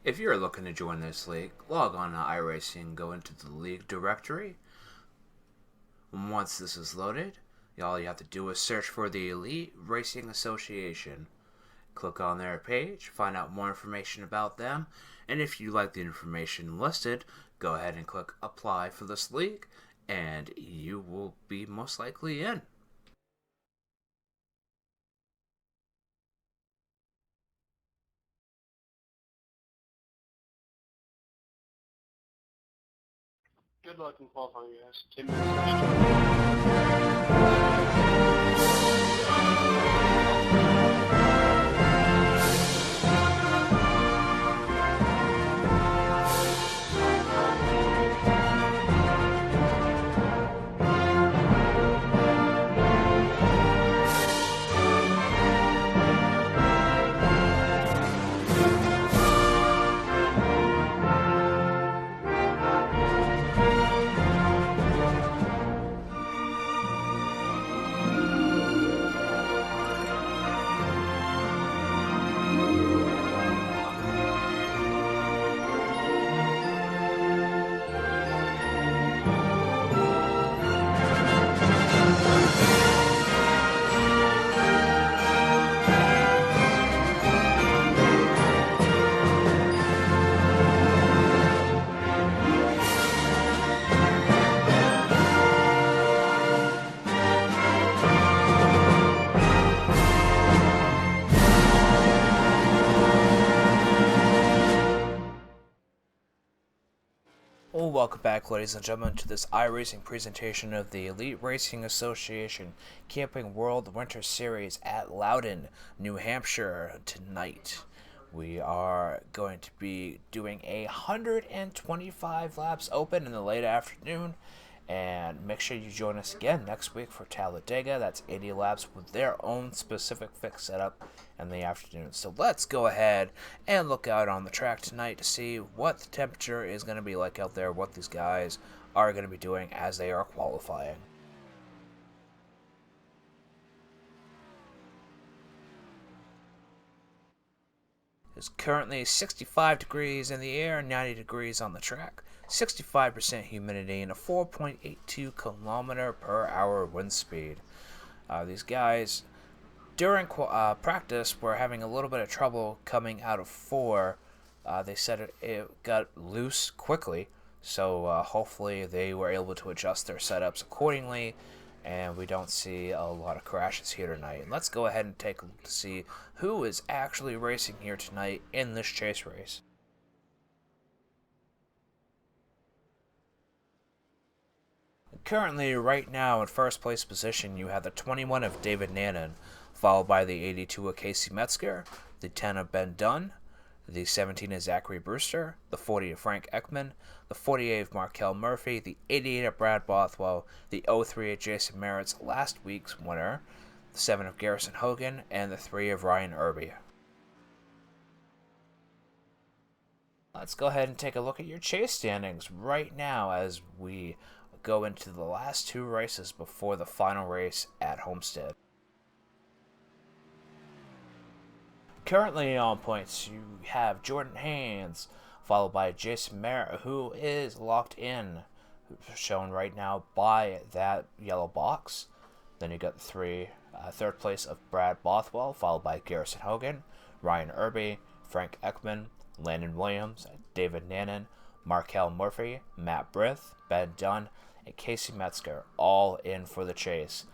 If you're looking to join this league, log on to iRacing and go into the league directory. Once this is loaded, all you have to do is search for the Elite Racing Association. Click on their page, find out more information about them, and if you like the information listed, go ahead and click Apply for this league, and you will be most likely in. Good luck in qualifying, guys. 10 minutes. Well, welcome back, ladies and gentlemen, to this iRacing presentation of the Elite Racing Association Camping World Winter Series at Louden, New Hampshire tonight. We are going to be doing 125 laps open in the late afternoon, and make sure you join us again next week for Talladega. That's 80 laps with their own specific fix setup in the afternoon. So let's go ahead and look out on the track tonight to see what the temperature is going to be like out there, what these guys are going to be doing as they are qualifying. It's currently 65 degrees in the air, 90 degrees on the track, 65% humidity, and a 4.82 kilometer per hour wind speed. These guys, during practice, were having a little bit of trouble coming out of 4. They said it got loose quickly, so hopefully they were able to adjust their setups accordingly, and we don't see a lot of crashes here tonight. And let's go ahead and take a look to see who is actually racing here tonight in this chase race. Currently, right now, in first place position, you have the 21 of David Nannon, followed by the 82 of Casey Metzger, the 10 of Ben Dunn, the 17 of Zachary Brewster, the 40 of Frank Ekman, the 48 of Markel Murphy, the 88 of Brad Bothwell, the 03 of Jason Merritt's last week's winner, the 7 of Garrison Hogan, and the 3 of Ryan Irby. Let's go ahead and take a look at your chase standings right now as we go into the last 2 races before the final race at Homestead. Currently on points, you have Jordan Haynes, followed by Jason Merritt, who is locked in, shown right now by that yellow box. Then you got the third place of Brad Bothwell, followed by Garrison Hogan, Ryan Irby, Frank Ekman, Landon Williams, David Nannon, Markel Murphy, Matt Brith, Ben Dunn, and Casey Metzger, all in for the chase.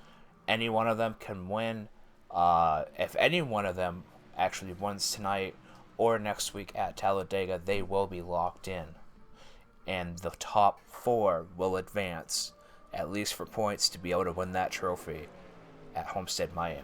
Any one of them can win. If any one of them actually wins tonight or next week at Talladega, they will be locked in. And the top 4 will advance, at least for points, to be able to win that trophy at Homestead Miami.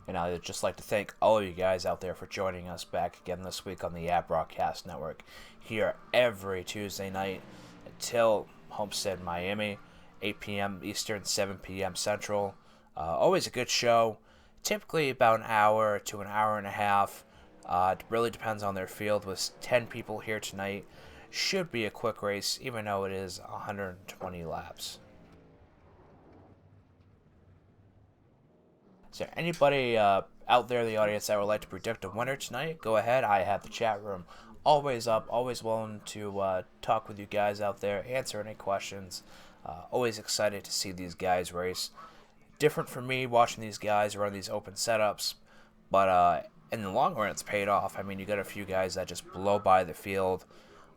And I'd just like to thank all of you guys out there for joining us back again this week on the App Broadcast Network, here every Tuesday night until Homestead Miami, 8 p.m. Eastern, 7 p.m. Central. Always a good show. Typically about an hour to an hour and a half. It really depends on their field. With 10 people here tonight, should be a quick race, even though it is 120 laps. Is there anybody out there in the audience that would like to predict a winner tonight? Go ahead. I have the chat room always up, always willing to talk with you guys out there, answer any questions. Always excited to see these guys race. Different for me watching these guys run these open setups, but in the long run, it's paid off. I mean, you got a few guys that just blow by the field,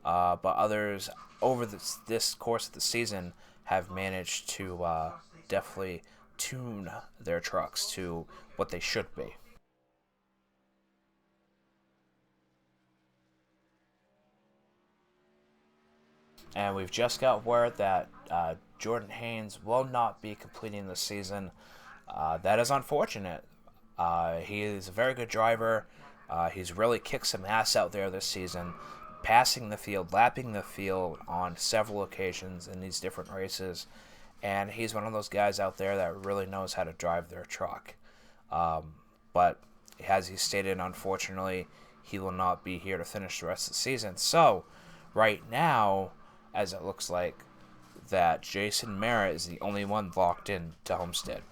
but others over this course of the season have managed to definitely tune their trucks to what they should be. And we've just got word that Jordan Haynes will not be completing the season. That is unfortunate. He is a very good driver. He's really kicked some ass out there this season, passing the field, lapping the field on several occasions in these different races. And he's one of those guys out there that really knows how to drive their truck. But as he stated, unfortunately, he will not be here to finish the rest of the season. So, right now, as it looks like, that Jason Merritt is the only one locked in to Homestead.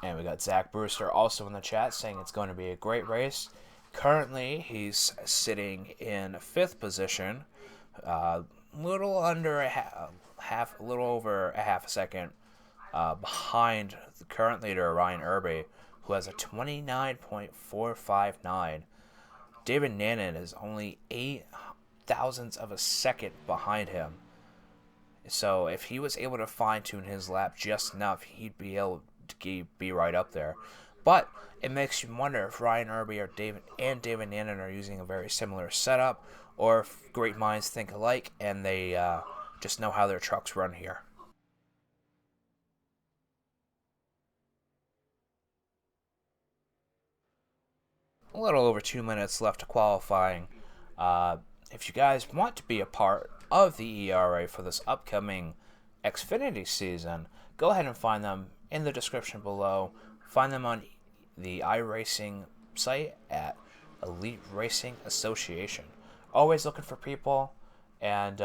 And we got Zach Brewster also in the chat saying it's going to be a great race. Currently, he's sitting in 5th position, little under a little over a half a second behind the current leader Ryan Irby, who has a 29.459. David Nannen is only 8 thousandths of a second behind him. So if he was able to fine tune his lap just enough, he'd be able to be right up there. But it makes you wonder if Ryan Irby or David Nannen are using a very similar setup, or if great minds think alike and they just know how their trucks run here. A little over 2 minutes left to qualifying. If you guys want to be a part of the ERA for this upcoming Xfinity season, go ahead and find them in the description below. Find them on the iRacing site at Elite Racing Association. Always looking for people, and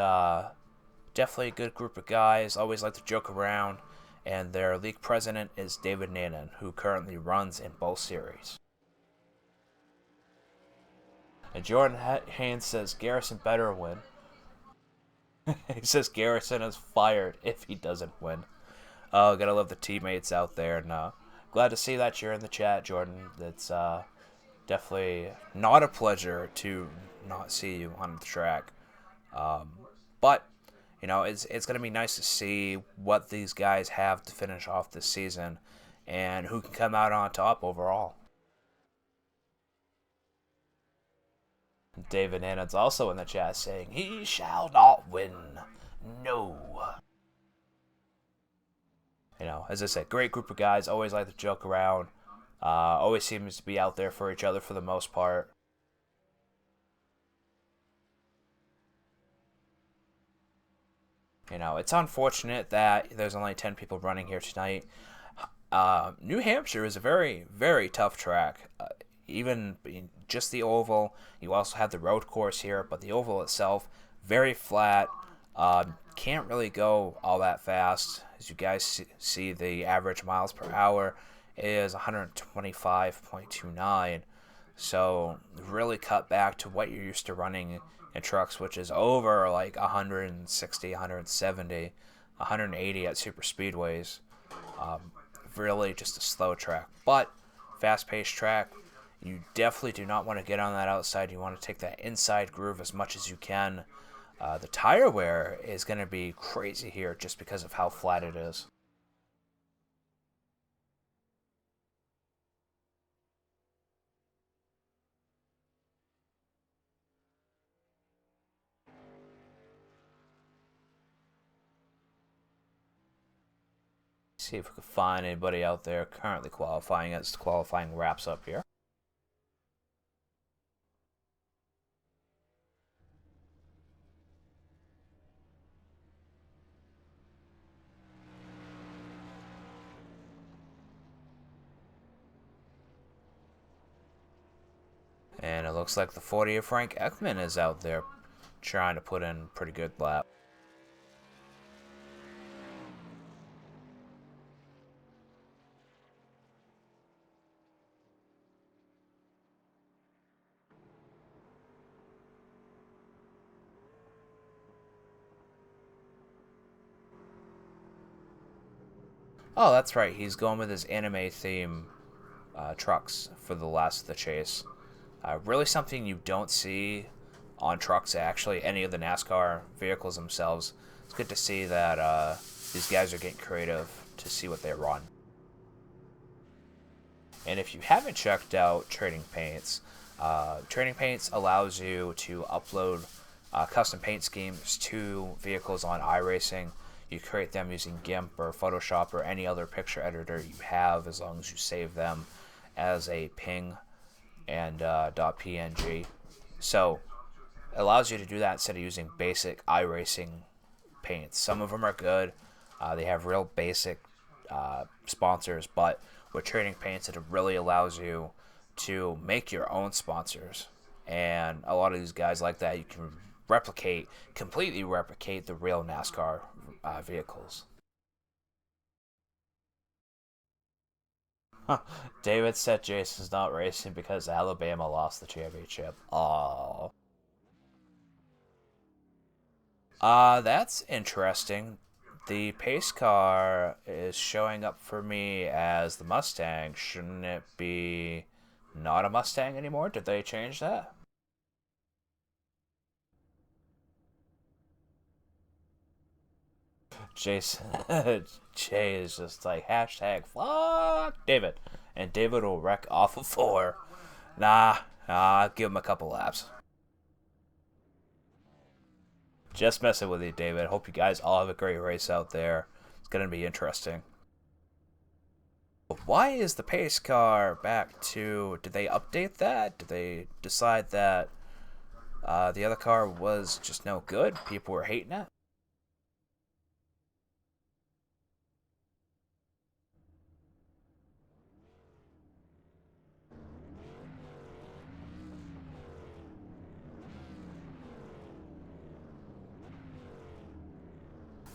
definitely a good group of guys. Always like to joke around, and their league president is David Nannen, who currently runs in both series. And Jordan Haynes says Garrison better win. He says Garrison is fired if he doesn't win. Oh, gotta love the teammates out there, and glad to see that you're in the chat, Jordan. It's definitely not a pleasure to not see you on the track. But you know, it's gonna be nice to see what these guys have to finish off this season, and who can come out on top overall. David Nannon's also in the chat saying, "He shall not win. No." You know, as I said, great group of guys. Always like to joke around. Always seems to be out there for each other for the most part. You know, it's unfortunate that there's only 10 people running here tonight. New Hampshire is a very, very tough track. Even just the oval, you also have the road course here, but the oval itself, very flat. Can't really go all that fast. As you guys see, the average miles per hour is 125.29. So really cut back to what you're used to running in trucks, which is over like 160, 170, 180 at super speedways. Really just a slow track, but fast-paced track. You definitely do not want to get on that outside. You want to take that inside groove as much as you can. The tire wear is going to be crazy here just because of how flat it is. See if we can find anybody out there currently qualifying as the qualifying wraps up here. looks like the 40 of Frank Ekman is out there trying to put in a pretty good lap. Oh, that's right. He's going with his anime theme trucks for the last of the chase. Really something you don't see on trucks, actually, any of the NASCAR vehicles themselves. It's good to see that these guys are getting creative to see what they run. And if you haven't checked out Trading Paints allows you to upload custom paint schemes to vehicles on iRacing. You create them using GIMP or Photoshop or any other picture editor you have, as long as you save them as a PNG and .png. So it allows you to do that instead of using basic iRacing paints. Some of them are good. They have real basic sponsors, but with Trading Paints, it really allows you to make your own sponsors. And a lot of these guys like that. You can completely replicate the real NASCAR vehicles. David said Jason's not racing because Alabama lost the championship. Oh. That's interesting. The pace car is showing up for me as the Mustang. Shouldn't it be not a Mustang anymore? Did they change that? Jason, Jay is just like hashtag fuck David, and David will wreck off of 4. Nah, give him a couple laps. Just messing with you, David. Hope you guys all have a great race out there. It's gonna be interesting. Why is the pace car back to? Did they update that? Did they decide that the other car was just no good? People were hating it.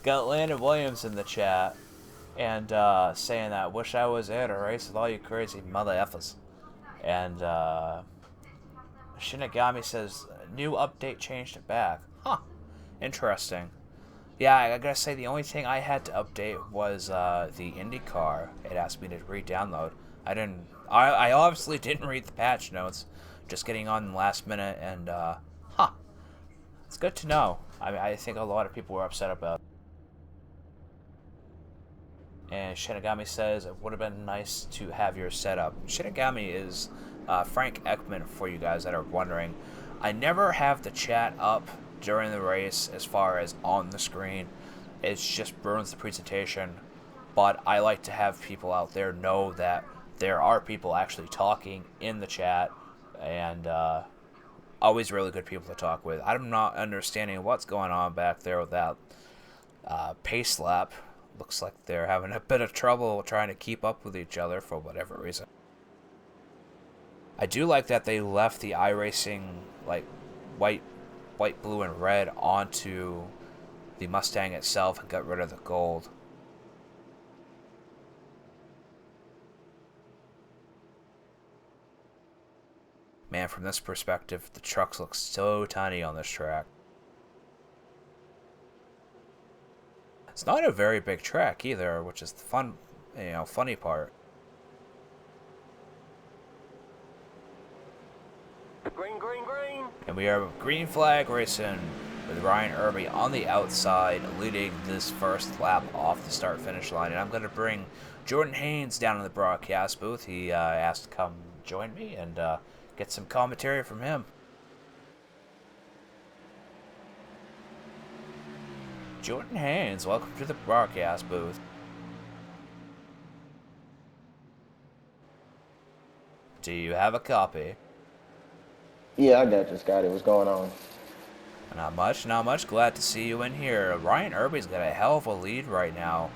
Got Landon Williams in the chat and saying that wish I was there to race with all you crazy mother effers. And Shinigami says new update changed it back. Huh. Interesting. Yeah, I gotta say the only thing I had to update was the IndyCar. It asked me to re-download. I obviously didn't read the patch notes. Just getting on last minute, and it's good to know. I think a lot of people were upset about it. And Shinigami says it would have been nice to have your setup. Shinigami is Frank Ekman, for you guys that are wondering. I never have the chat up during the race as far as on the screen. It just ruins the presentation. But I like to have people out there know that there are people actually talking in the chat, and always really good people to talk with. I'm not understanding what's going on back there with that pace lap. Looks like they're having a bit of trouble trying to keep up with each other for whatever reason. I do like that they left the iRacing like white, blue, and red onto the Mustang itself and got rid of the gold. Man, from this perspective, the trucks look so tiny on this track. It's not a very big track either, which is the funny part. Green, green, green. And we are green flag racing with Ryan Irby on the outside, leading this first lap off the start-finish line. And I'm going to bring Jordan Haynes down in the broadcast booth. He asked to come join me and get some commentary from him. Jordan Haynes, welcome to the broadcast booth. Do you have a copy? Yeah, I just got it. What's going on? Not much. Glad to see you in here. Ryan Irby's got a hell of a lead right now.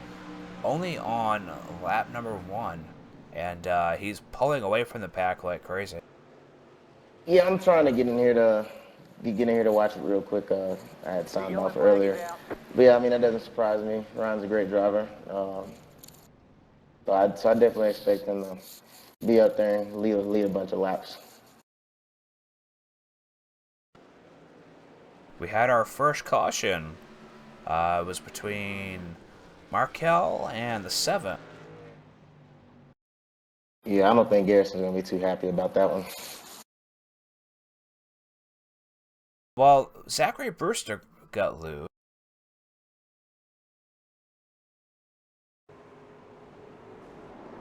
Only on lap number 1. And he's pulling away from the pack like crazy. Yeah, I'm trying to get in here to watch it real quick. I had The signed yellow off flag is earlier, out. but yeah, I mean that doesn't surprise me. Ryan's a great driver, so I definitely expect him to be up there and lead a bunch of laps. We had our first caution. It was between Markel and the 7. Yeah, I don't think Garrison's gonna be too happy about that one. Well, Zachary Brewster got loose.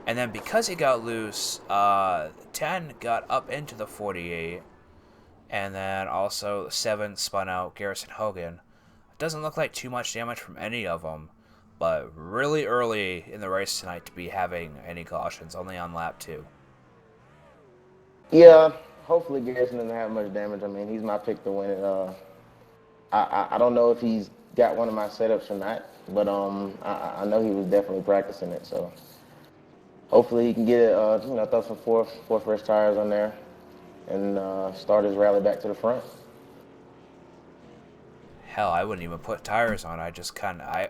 And then because he got loose, 10 got up into the 48. And then also 7 spun out Garrison Hogan. It doesn't look like too much damage from any of them. But really early in the race tonight to be having any cautions, only on lap 2. Yeah, hopefully Garrison doesn't have much damage. I mean, he's my pick to win it. I don't know if he's got one of my setups or not, but I know he was definitely practicing it. So hopefully he can get it. Throw some four fresh tires on there, and start his rally back to the front. Hell, I wouldn't even put tires on. I just I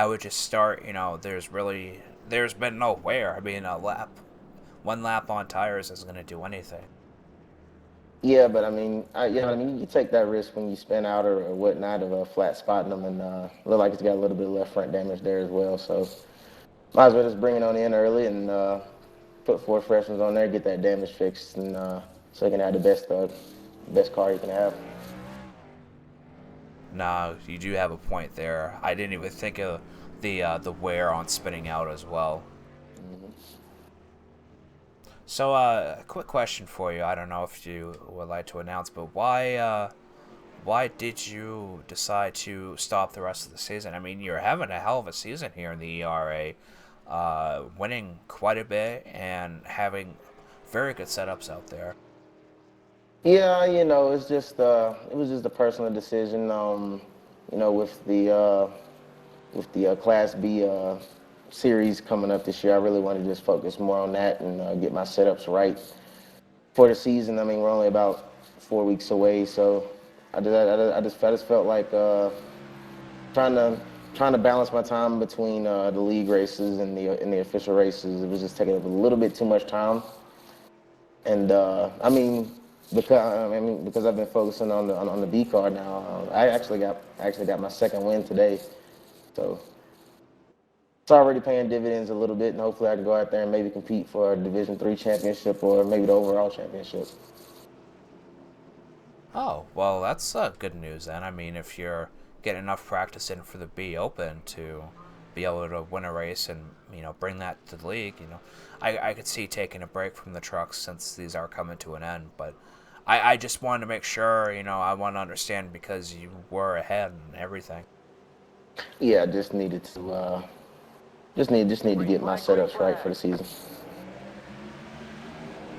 would just start. There's been no wear. I mean, one lap on tires isn't gonna do anything. Yeah, but I mean, you take that risk when you spin out or whatnot of a flat spotting them, and look like it's got a little bit of left front damage there as well. So might as well just bring it on in early and put four fresh ones on there, get that damage fixed, and so you can have the best car you can have. Nah, you do have a point there. I didn't even think of the wear on spinning out as well. So, a quick question for you. I don't know if you would like to announce, but why did you decide to stop the rest of the season? I mean, you're having a hell of a season here in the ERA, winning quite a bit and having very good setups out there. Yeah, it was just a personal decision. With the Class B series coming up this year, I really want to just focus more on that and get my setups right for the season. I mean, we're only about 4 weeks away, so I just felt like trying to trying to balance my time between the league races and the official races. It was just taking up a little bit too much time, and because I've been focusing on the B card now. I actually got my second win today, so it's already paying dividends a little bit, and hopefully I can go out there and maybe compete for a Division III championship or maybe the overall championship. Oh, well, that's good news then. I mean, if you're getting enough practice in for the B Open to be able to win a race and, bring that to the league, I could see taking a break from the trucks since these are coming to an end. But I just wanted to make sure, I want to understand because you were ahead and everything. Yeah, I just needed to just need to get my setups right for the season.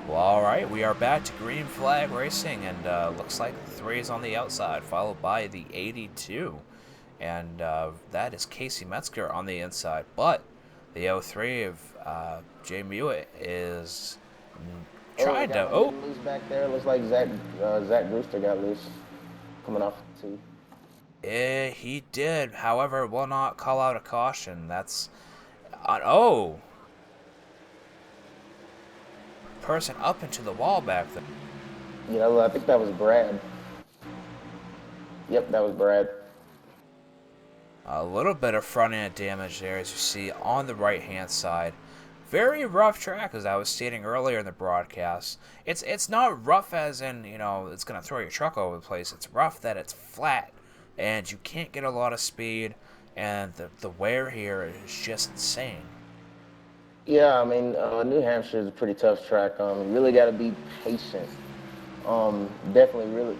Well, all right, we are back to green flag racing, and looks like the 3 is on the outside, followed by the 82, and that is Casey Metzger on the inside. But the 03 of Jay Mewitt is They trying got to. one Oh, getting loose back there. Looks like Zach Brewster got loose coming off the two. he did. However, will not call out a caution. That's oh, person up into the wall back there. I think that was Brad. Yep, that was Brad. A little bit of front end damage there, as you see on the right hand side. Very rough track, as I was stating earlier in the broadcast. It's not rough as in, it's going to throw your truck over the place. It's rough that it's flat, and you can't get a lot of speed, and the wear here is just insane. Yeah, I mean, New Hampshire is a pretty tough track. You really got to be patient. Definitely, really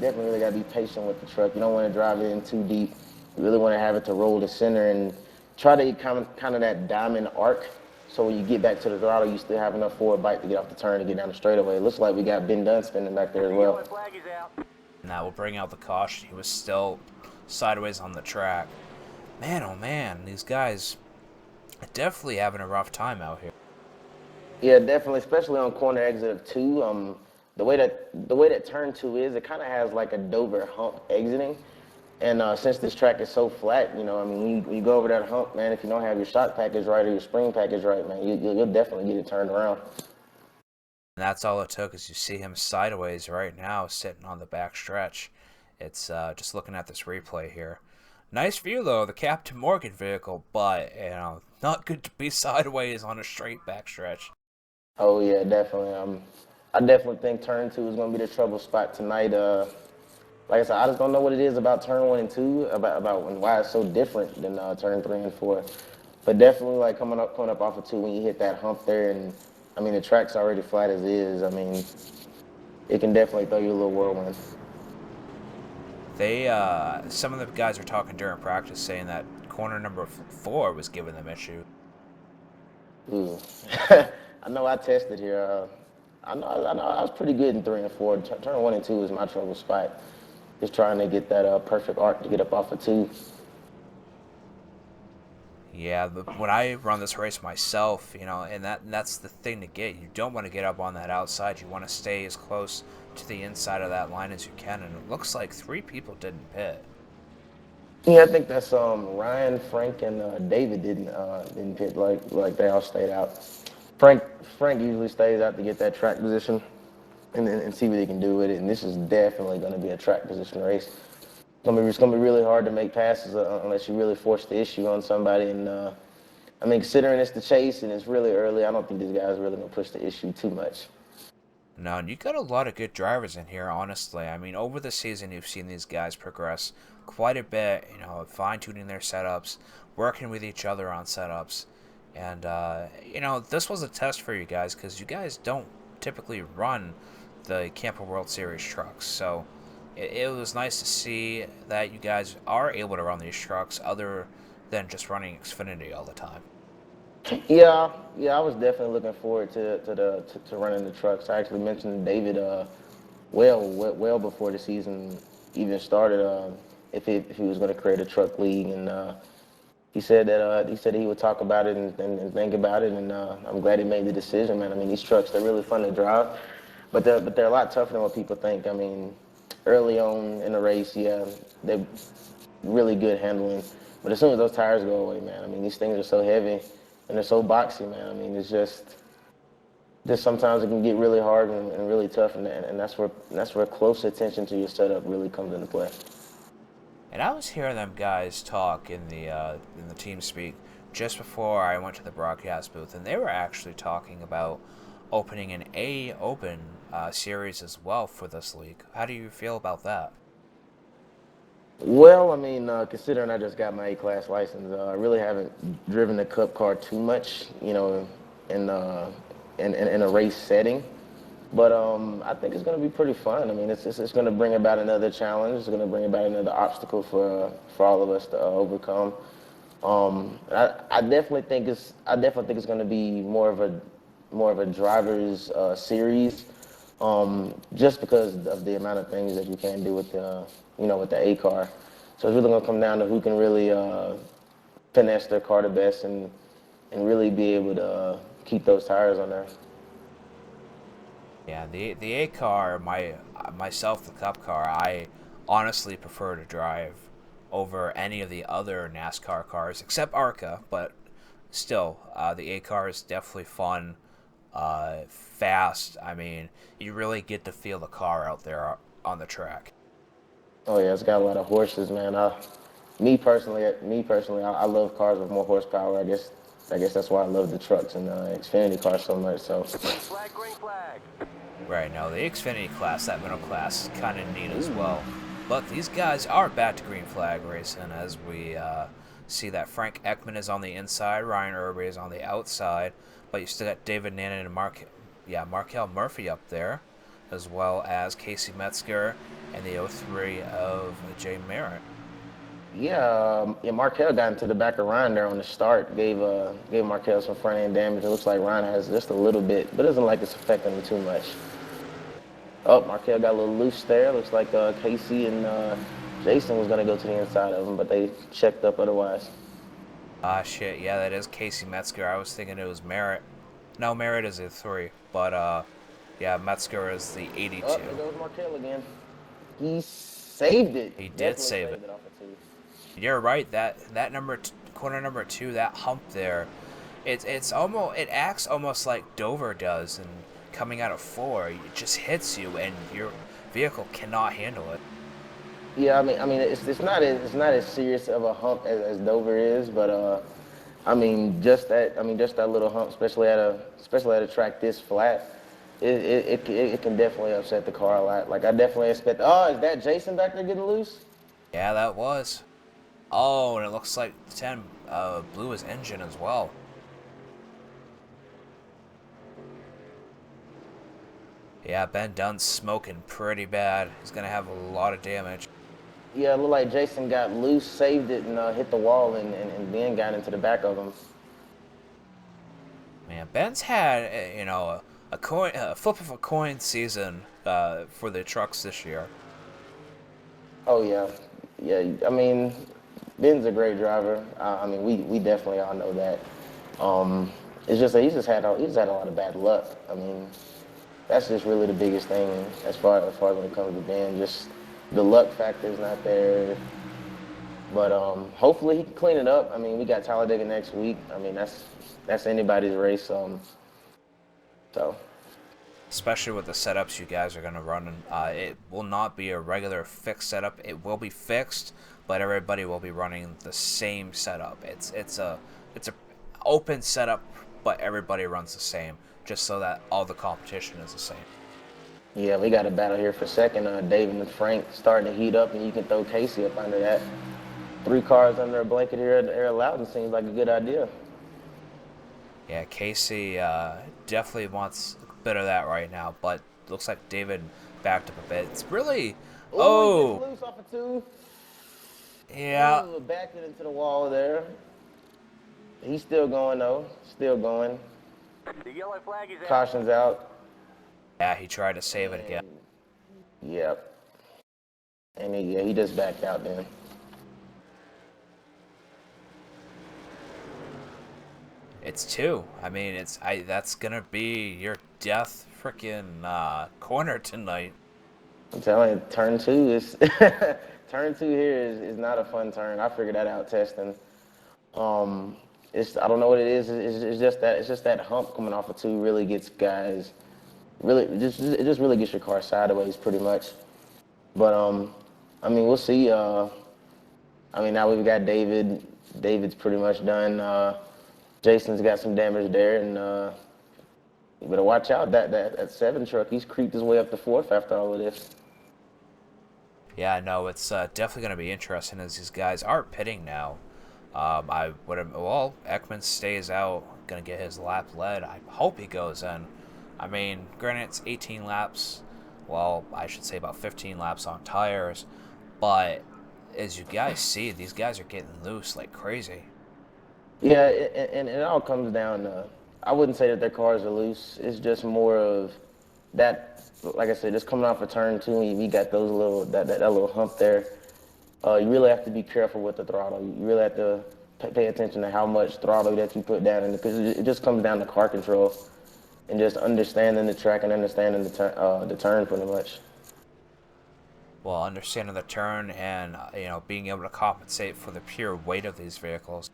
got to be patient with the truck. You don't want to drive it in too deep. You really want to have it to roll the center and try to get kind of that diamond arc. So when you get back to the throttle, you still have enough forward bite to get off the turn and get down the straightaway. It looks like we got Ben Dunn spinning back there as The well. yellow flag is out. And that will bring out the caution. He was still sideways on the track. Man, oh man, these guys are definitely having a rough time out here. Yeah, definitely, especially on corner exit of two. the way that turn two is, it kind of has like a Dover hump exiting. And since this track is so flat, I mean, when you go over that hump, man, if you don't have your shock package right or your spring package right, man, you'll definitely get it turned around. And that's all it took, is you see him sideways right now sitting on the back stretch. It's just looking at this replay here. Nice view, though, of the Captain Morgan vehicle, but, not good to be sideways on a straight back stretch. Oh yeah, definitely. I definitely think turn two is gonna be the trouble spot tonight. Like I said, I just don't know what it is about turn one and two, about why it's so different than turn three and four. But definitely, like coming up off of two, when you hit that hump there, and I mean the track's already flat as is. I mean, it can definitely throw you a little whirlwind. Some of the guys were talking during practice, saying that corner number 4 was giving them issue. Ooh. I know I tested here. I know I was pretty good in three and four. Turn one and two is my trouble spot. Just trying to get that perfect arc to get up off of two. Yeah, when I run this race myself, and that's the thing to get. You don't want to get up on that outside. You want to stay as close to the inside of that line as you can. And it looks like 3 people didn't pit. Yeah, I think that's Ryan, Frank, and David didn't pit, like they all stayed out. Frank usually stays out to get that track position and see what he can do with it. And this is definitely going to be a track position race. It's gonna be really hard to make passes unless you really force the issue on somebody. And I mean, considering it's the chase and it's really early, I don't think these guys are really gonna push the issue too much. No, and you got a lot of good drivers in here, honestly. I mean, over the season, you've seen these guys progress quite a bit, fine-tuning their setups, working with each other on setups. And, this was a test for you guys, because you guys don't typically run the Camper World Series trucks. So it was nice to see that you guys are able to run these trucks other than just running Xfinity all the time. Yeah, I was definitely looking forward to running the trucks. I actually mentioned to David well before the season even started if he was going to create a truck league, and he said he would talk about it and think about it, and I'm glad he made the decision, man. I mean, these trucks, they're really fun to drive, but they're a lot tougher than what people think. I mean, early on in the race, yeah, they're really good handling, but as soon as those tires go away, man, I mean, these things are so heavy and they're so boxy, man. I mean, it's just sometimes it can get really hard and really tough, and that's where close attention to your setup really comes into play. And I was hearing them guys talk in the team speak just before I went to the broadcast booth, and they were actually talking about opening an A-Open series as well for this league. How do you feel about that? Well, I mean, considering I just got my A-class license, I really haven't driven the Cup car too much, in a race setting. But I think it's going to be pretty fun. I mean, it's going to bring about another challenge. It's going to bring about another obstacle for all of us to overcome. I definitely think it's going to be more of a drivers series, just because of the amount of things that you can do with the A car. So it's really going to come down to who can really finesse their car the best and really be able to keep those tires on there. Yeah, the A car, myself, the Cup car, I honestly prefer to drive over any of the other NASCAR cars, except ARCA, but still, the A car is definitely fun, fast. I mean, you really get to feel the car out there on the track. Oh yeah, it's got a lot of horses, man. Me personally, I love cars with more horsepower. I guess that's why I love the trucks and Xfinity cars so much. So. Green flag. Right, now the Xfinity class, that middle class, is kind of neat as well. But these guys are back to green flag racing, as we see that Frank Ekman is on the inside, Ryan Irby is on the outside, but you still got David Nannon and Markel Murphy up there, as well as Casey Metzger and the 03 of Jay Merritt. Yeah, Markel got into the back of Ryan there on the start, gave Markel some front end damage. It looks like Ryan has just a little bit, but it doesn't like it's affecting him too much. Oh, Markel got a little loose there. Looks like Casey and Jason was going to go to the inside of him, but they checked up otherwise. Shit, yeah, that is Casey Metzger. I was thinking it was Merritt. No, Merritt is a 3, but Yeah, Metzger is the Oh, 82. there goes Markel again. He saved it. He did Definitely save it. saved it off of two. You're right. That corner number 2, that hump there, it's almost, it acts almost like Dover does, and coming out of 4, it just hits you, and your vehicle cannot handle it. Yeah, I mean, it's not as serious of a hump as Dover is, but I mean, just that little hump, especially at a track this flat, it can definitely upset the car a lot. Like I definitely expect. Oh, is that Jason back there getting loose? Yeah, that was. Oh, and it looks like 10 blew his engine as well. Yeah, Ben Dunn's smoking pretty bad. He's gonna have a lot of damage. Yeah, it looked like Jason got loose, saved it, and hit the wall, and then got into the back of him. Man, Ben's had a flip of a coin season for the trucks this year. Oh yeah, yeah. I mean, Ben's a great driver. I mean, we definitely all know that. It's just that he's just had a lot of bad luck. I mean, that's just really the biggest thing as far as when it comes to Ben. Just the luck factor is not there. But hopefully he can clean it up. I mean, we got Talladega next week. I mean, that's anybody's race. So. Especially with the setups you guys are gonna run. It will not be a regular fixed setup. It will be fixed, but everybody will be running the same setup. It's a open setup, but everybody runs the same, just so that all the competition is the same. Yeah, we got a battle here for second. David and Frank starting to heat up, and you can throw Casey up under that. 3 cars under a blanket here at Louden seems like a good idea. Yeah, Casey definitely wants a bit of that right now, but looks like David backed up a bit. It's really, He oh, gets loose off of 2. yeah. Ooh, backed it into the wall there. He's still going though. Still going. The yellow flag is out. Caution's out. Yeah, he tried to save it again. Yep. And he just backed out then. It's 2. I mean, that's gonna be your death freaking corner tonight. I'm telling you, turn 2 is turn 2 here is not a fun turn. I figured that out testing. I don't know what it is. It's just that hump coming off of 2 really gets guys. It just really gets your car sideways pretty much. But I mean, we'll see. I mean, now we've got David. David's pretty much done. Jason's got some damage there, and you better watch out. That 7 truck, he's creeped his way up to 4th after all of this. Yeah, no, it's definitely gonna be interesting as these guys are pitting now. Ekman stays out, gonna get his lap led. I hope he goes in. I mean, granted, it's 18 laps. Well, I should say about 15 laps on tires. But as you guys see, these guys are getting loose like crazy. Yeah, and it all comes down to, I wouldn't say that their cars are loose. It's just more of that, like I said, just coming off a turn 2, and you got those that little hump there. You really have to be careful with the throttle. You really have to pay attention to how much throttle that you put down, because it just comes down to car control and just understanding the track and understanding the turn pretty much. Well, understanding the turn and being able to compensate for the pure weight of these vehicles.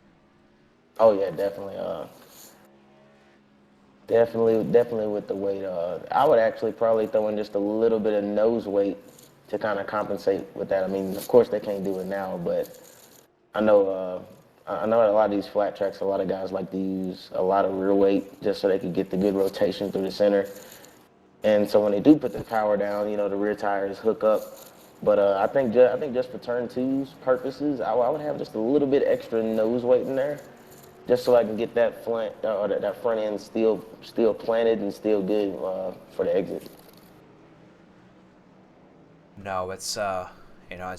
Oh yeah, definitely. Definitely with the weight. I would actually probably throw in just a little bit of nose weight to kind of compensate with that. I mean, of course they can't do it now, but I know at a lot of these flat tracks, a lot of guys like to use a lot of rear weight just so they can get the good rotation through the center. And so when they do put the power down, the rear tires hook up. But I think just for turn 2's purposes, I would have just a little bit extra nose weight in there, just so I can get that that front end still planted and still good for the exit. No, it's as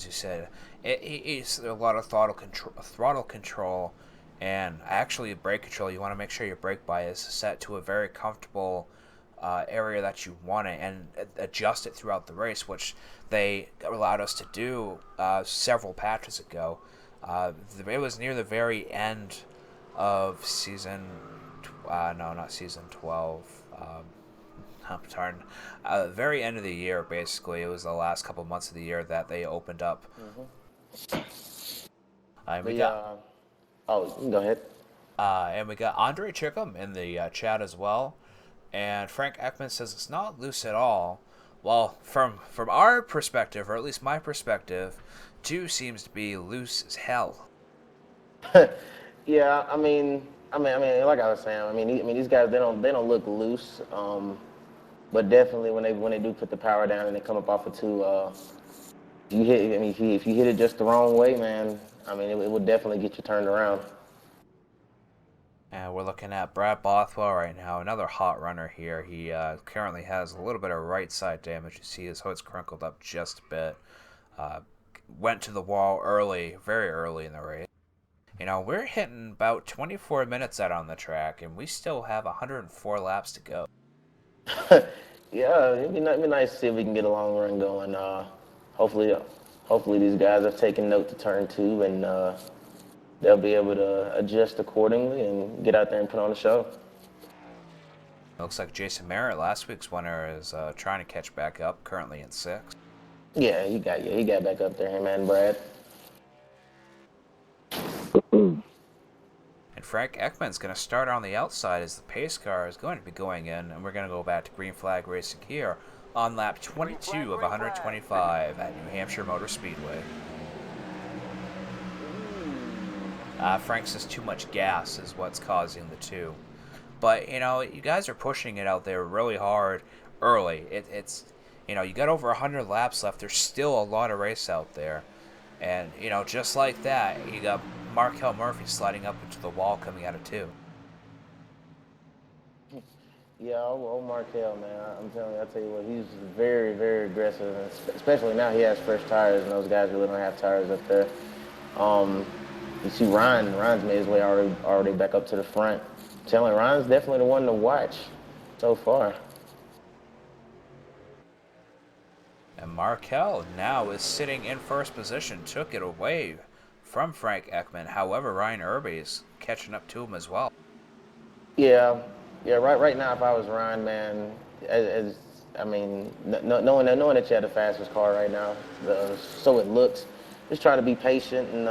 you said, it's a lot of throttle control, and actually brake control. You want to make sure your brake bias is set to a very comfortable area that you want it, and adjust it throughout the race, which they allowed us to do several patches ago. It was near the very end of season. No, not season 12. I'm darn, very end of the year, basically. It was the last couple months of the year that they opened up. We got oh, you can go ahead. and we got Andre Chickham in the chat as well. And Frank Ekman says it's not loose at all. Well, from our perspective, or at least my perspective, 2 seems to be loose as hell. Yeah, like I was saying, these guys they don't look loose, but definitely when they do put the power down and they come up off of 2, you hit. I mean, if you hit it just the wrong way, man, it would definitely get you turned around. And we're looking at Brad Bothwell right now, another hot runner here. He currently has a little bit of right side damage. You see his hood's crinkled up just a bit. Went to the wall early, very early in the race. You know, we're hitting about 24 minutes out on the track, and we still have 104 laps to go. Yeah, it'd be nice to see if we can get a long run going. Hopefully these guys have taken note to turn 2, and they'll be able to adjust accordingly and get out there and put on a show. Looks like Jason Merritt, last week's winner, is trying to catch back up, currently in 6th. Yeah, he got back up there, him and Brad. And Frank Ekman's going to start on the outside as the pace car is going to be going in, and we're going to go back to green flag racing here on lap 22 of 125 at New Hampshire Motor Speedway. Frank says too much gas is what's causing the 2. But, you know, you guys are pushing it out there really hard early. It's you know, you got over 100 laps left. There's still a lot of race out there. And, you know, just like that, you got Markel Murphy sliding up into the wall coming out of 2. Yeah, old Markel, man. I tell you what, he's very, very aggressive, and especially now he has fresh tires, and those guys really don't have tires up there. You see Ryan's made his way already back up to the front. I'm telling you, Ryan's definitely the one to watch so far. And Markel now is sitting in first position, took it away from Frank Ekman. However, Ryan Irby is catching up to him as well. Yeah. Right now, if I was Ryan, man, knowing that you have the fastest car right now, so it looks, just try to be patient and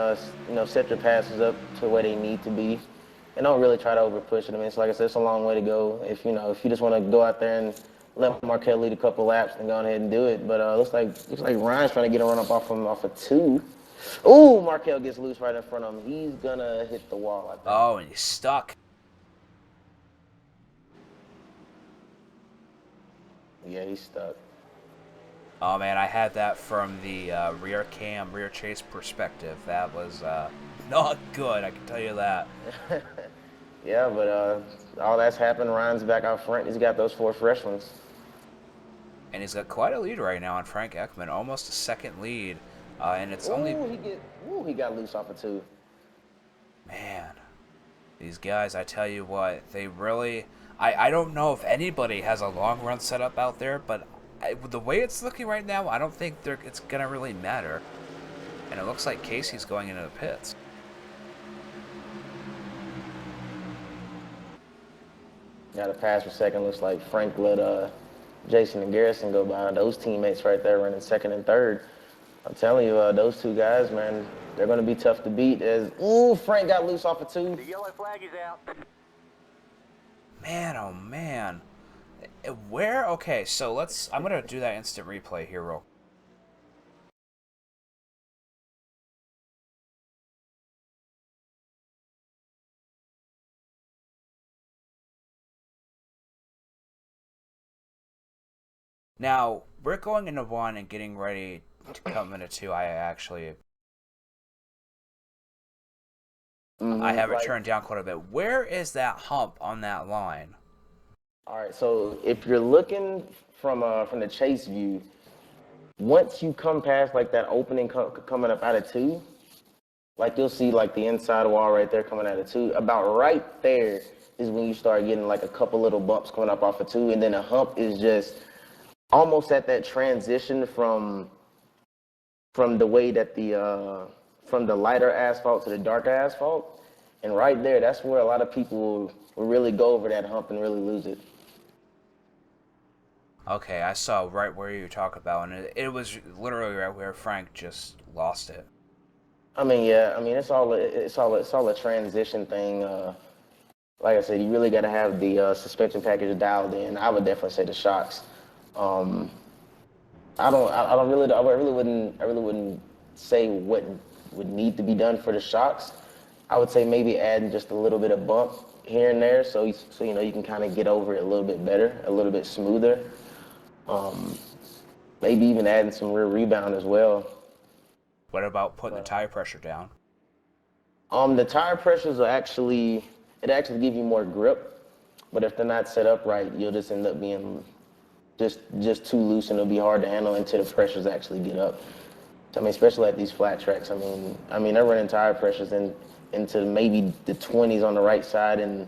set your passes up to where they need to be, and don't really try to over push it. I mean, it's like I said, it's a long way to go. If you just want to go out there and let Markel lead a couple laps, then go ahead and do it. But looks like Ryan's trying to get a run up off of 2. Ooh, Markel gets loose right in front of him. He's gonna hit the wall, I think. Oh, and he's stuck. Yeah, he's stuck. Oh man, I had that from the rear chase perspective. That was not good, I can tell you that. Yeah, but all that's happened. Ryan's back out front. He's got those 4 fresh ones. And he's got quite a lead right now on Frank Ekman, almost a second lead. And it's only... he got loose off of 2. Man, these guys, I tell you what, they really... I don't know if anybody has a long run set up out there, but the way it's looking right now, I don't think it's going to really matter. And it looks like Casey's going into the pits. Got a pass for second. Looks like Frank let Jason and Garrison go by. Those teammates right there running second and third. I'm telling you, those 2 guys, man, they're going to be tough to beat. Frank got loose off of 2. The yellow flag is out. Man, oh man. Where? Okay, so I'm going to do that instant replay here real quick. Now, we're going into 1 and getting ready to come into 2. I actually... I have it turned down quite a bit. Where is that hump on that line? All right, so if you're looking from the chase view, once you come past like that opening coming up out of 2, like you'll see like the inside wall right there coming out of 2. About right there is when you start getting like a couple little bumps coming up off of 2, and then a hump is just almost at that transition from the way that from the lighter asphalt to the darker asphalt. And right there, that's where a lot of people will really go over that hump and really lose it. Okay, I saw right where you talk about, and it was literally right where Frank just lost it. I mean, yeah, I mean it's all a transition thing. Like I said, you really got to have the suspension package dialed in. I would definitely say the shocks. Um, I really wouldn't say what would need to be done for the shocks. I would say maybe adding just a little bit of bump here and there, so you know you can kind of get over it a little bit better, a little bit smoother. Um, Maybe even adding some rear rebound as well. What about putting the But tire pressure down? the tire pressures will actually give you more grip, but if they're not set up right, you'll just end up being just too loose, and it'll be hard to handle until the pressures actually get up. I mean, especially at these flat tracks. I mean, they're running tire pressures into maybe the 20s on the right side and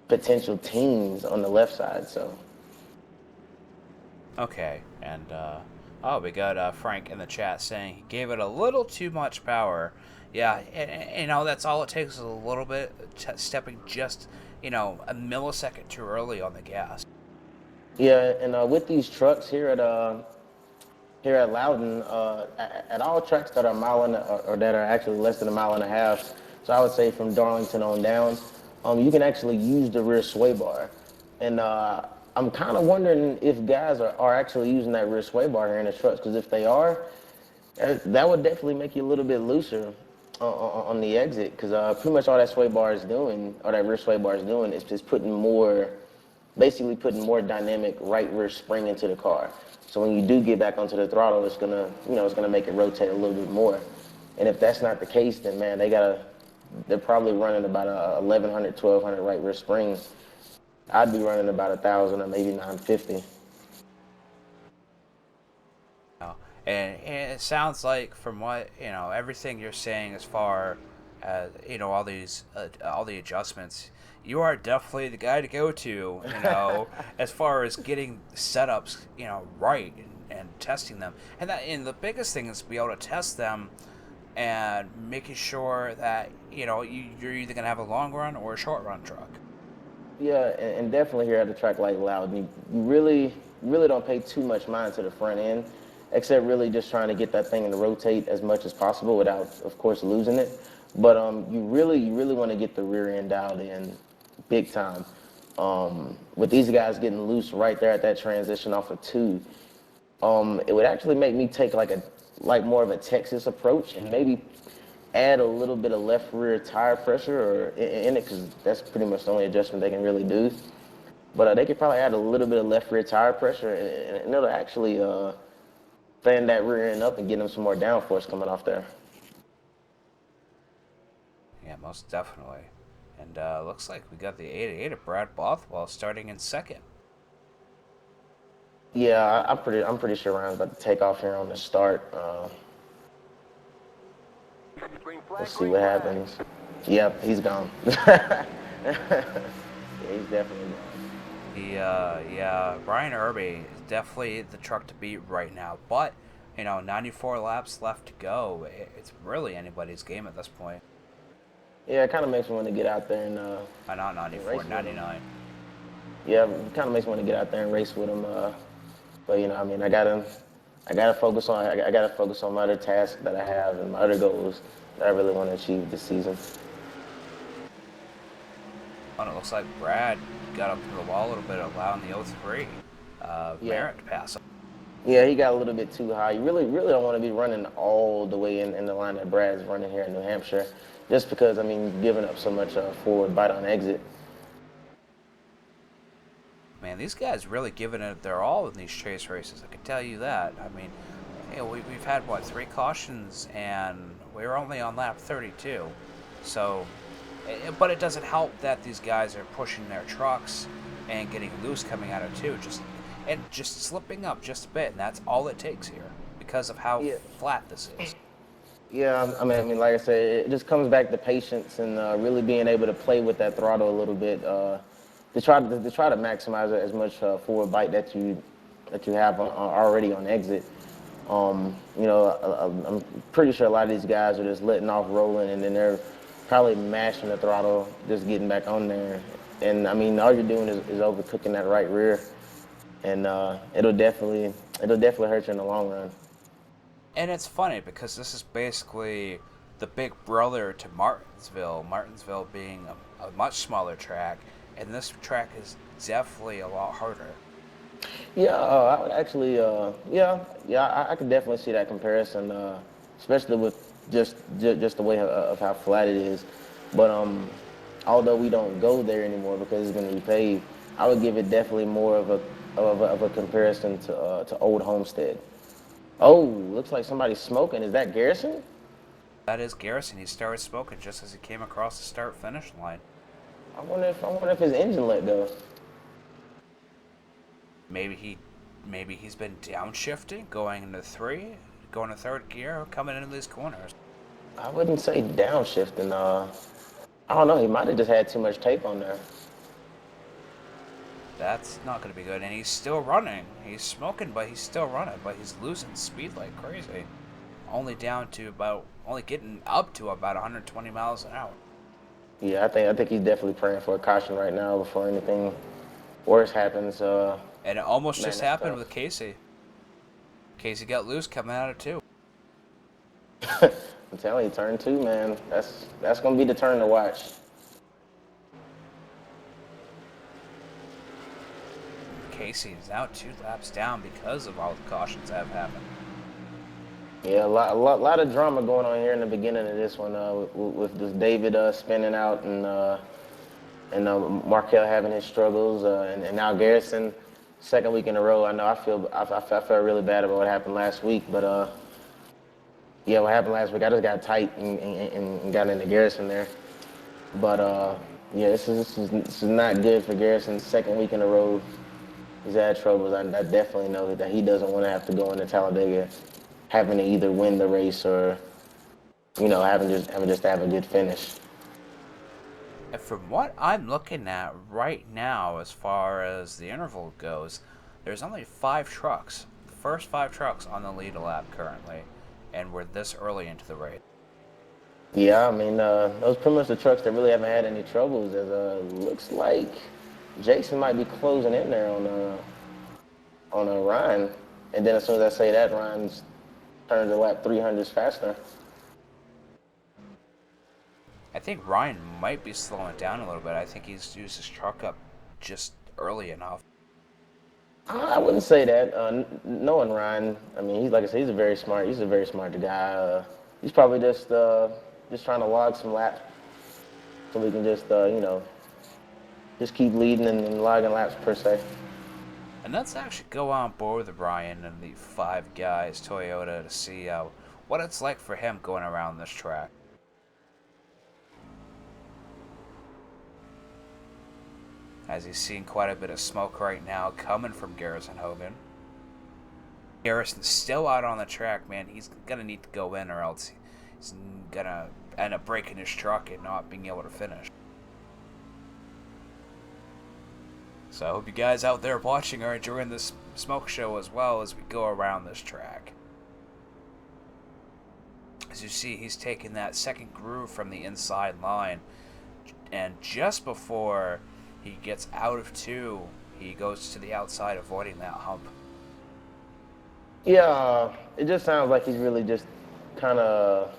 potential teens on the left side. So Okay, and oh, we got Frank in the chat saying he gave it a little too much power. Yeah, and you know that's all it takes is a little bit stepping just a millisecond too early on the gas. yeah, and with these trucks here at Loudon, at all tracks that are a mile or that are actually less than a mile and a half, so I would say from Darlington on down, you can actually use the rear sway bar. And I'm kind of wondering if guys are actually using that rear sway bar here in the trucks, because if they are, that would definitely make you a little bit looser on the exit, because pretty much all that sway bar is doing, or that rear sway bar is doing, is just basically putting more dynamic right rear spring into the car. So when you do get back onto the throttle, it's gonna make it rotate a little bit more. And if that's not the case, then man, they're probably running about a 1100, 1200 right rear spring. I'd be running about 1,000 or maybe 950. And it sounds like from what everything you're saying as far as all the adjustments, you are definitely the guy to go to, as far as getting setups, right, and testing them. And the biggest thing is to be able to test them and making sure that you're either gonna have a long run or a short run truck. Yeah, and definitely here at a track like Loud, you really don't pay too much mind to the front end, except really just trying to get that thing to rotate as much as possible without, of course, losing it. But you really want to get the rear end dialed in big time. With these guys getting loose right there at that transition off of two, it would actually make me take like more of a Texas approach and maybe add a little bit of left rear tire pressure or in it, because that's pretty much the only adjustment they can really do. But they could probably add a little bit of left rear tire pressure, and it'll actually fan that rear end up and get them some more downforce coming off there. Yeah, most definitely. And looks like we got the 8-8 of Brad Bothwell starting in second. Yeah, I'm pretty sure Ryan's about to take off here on the start. Let's see what happens. Yep, he's gone. Yeah, he's definitely gone. Yeah, Brian Irby is definitely the truck to beat right now. But 94 laps left to go. It's really anybody's game at this point. Yeah, it kind of makes me want to get out there and Not 94, 99. yeah, it kind of makes me want to get out there and race with him. But I mean, I gotta focus on my other tasks that I have and my other goals that I really want to achieve this season. And it looks like Brad got up to the wall a little bit, allowing the 03 Merritt to pass him. Yeah, he got a little bit too high. You really don't want to be running all the way in the line that Brad's running here in New Hampshire, just because, I mean, giving up so much forward bite on exit. Man, these guys really giving it their all in these chase races. I can tell you that. I mean, we've had, 3 cautions, and we're only on lap 32. So, but it doesn't help that these guys are pushing their trucks and getting loose coming out of 2. Just slipping up just a bit, and that's all it takes here because of how flat this is. Yeah, I mean, like I said, it just comes back to patience and really being able to play with that throttle a little bit to try to maximize as much forward bite that you have already on exit. I'm pretty sure a lot of these guys are just letting off rolling, and then they're probably mashing the throttle, just getting back on there. And I mean, all you're doing is overcooking that right rear. and it'll definitely hurt you in the long run. And it's funny because this is basically the big brother to Martinsville. Martinsville being a much smaller track, and this track is definitely a lot harder. Yeah, I would actually, I could definitely see that comparison, especially with just the way of how flat it is. But although we don't go there anymore because it's been repaved, I would give it definitely more of a comparison to old Homestead. Oh, looks like somebody's smoking. Is that Garrison? That is Garrison. He started smoking just as he came across the start-finish line. I wonder if his engine let go. Maybe he's been downshifting, going into going to third gear, coming into these corners. I wouldn't say downshifting. I don't know. He might have just had too much tape on there. That's not going to be good. And he's still running. He's smoking, but he's still running. But he's losing speed like crazy. Only getting up to about 120 miles an hour. Yeah, I think he's definitely praying for a caution right now before anything worse happens. And it almost Man, just that's happened tough. with Casey. Casey got loose coming out of two. I'm telling you, turn 2, man. That's gonna be the turn to watch. Casey is now 2 laps down because of all the cautions that have happened. Yeah, a lot of drama going on here in the beginning of this one, with this David spinning out and Markel having his struggles, and now Garrison, second week in a row. I know I felt really bad about what happened last week, but yeah, what happened last week, I just got tight and got into Garrison there. But yeah, this is not good for Garrison. Second week in a row, he's had troubles. I definitely know that he doesn't want to have to go into Talladega having to either win the race or, having just to have a good finish. And from what I'm looking at right now, as far as the interval goes, there's only 5 trucks. The first 5 trucks on the lead lap currently, and we're this early into the race. Yeah, I mean, those pretty much the trucks that really haven't had any troubles. As looks like Jason might be closing in there on a Ryan, and then as soon as I say that, Ryan's turned to lap 300s faster. I think Ryan might be slowing down a little bit. I think he's used his truck up just early enough. I wouldn't say that. Knowing Ryan, I mean, he's like I said, he's a very smart guy. He's probably just trying to log some laps so we can just keep leading and logging laps per se. And let's actually go on board with Ryan and the 5 guys Toyota to see what it's like for him going around this track. As he's seeing quite a bit of smoke right now coming from Garrison Hogan. Garrison's still out on the track, man. He's going to need to go in or else he's going to end up breaking his truck and not being able to finish. So I hope you guys out there watching are enjoying this smoke show as well as we go around this track. As you see, he's taking that second groove from the inside line, and just before he gets out of 2, he goes to the outside, avoiding that hump. Yeah, it just sounds like he's really just kind of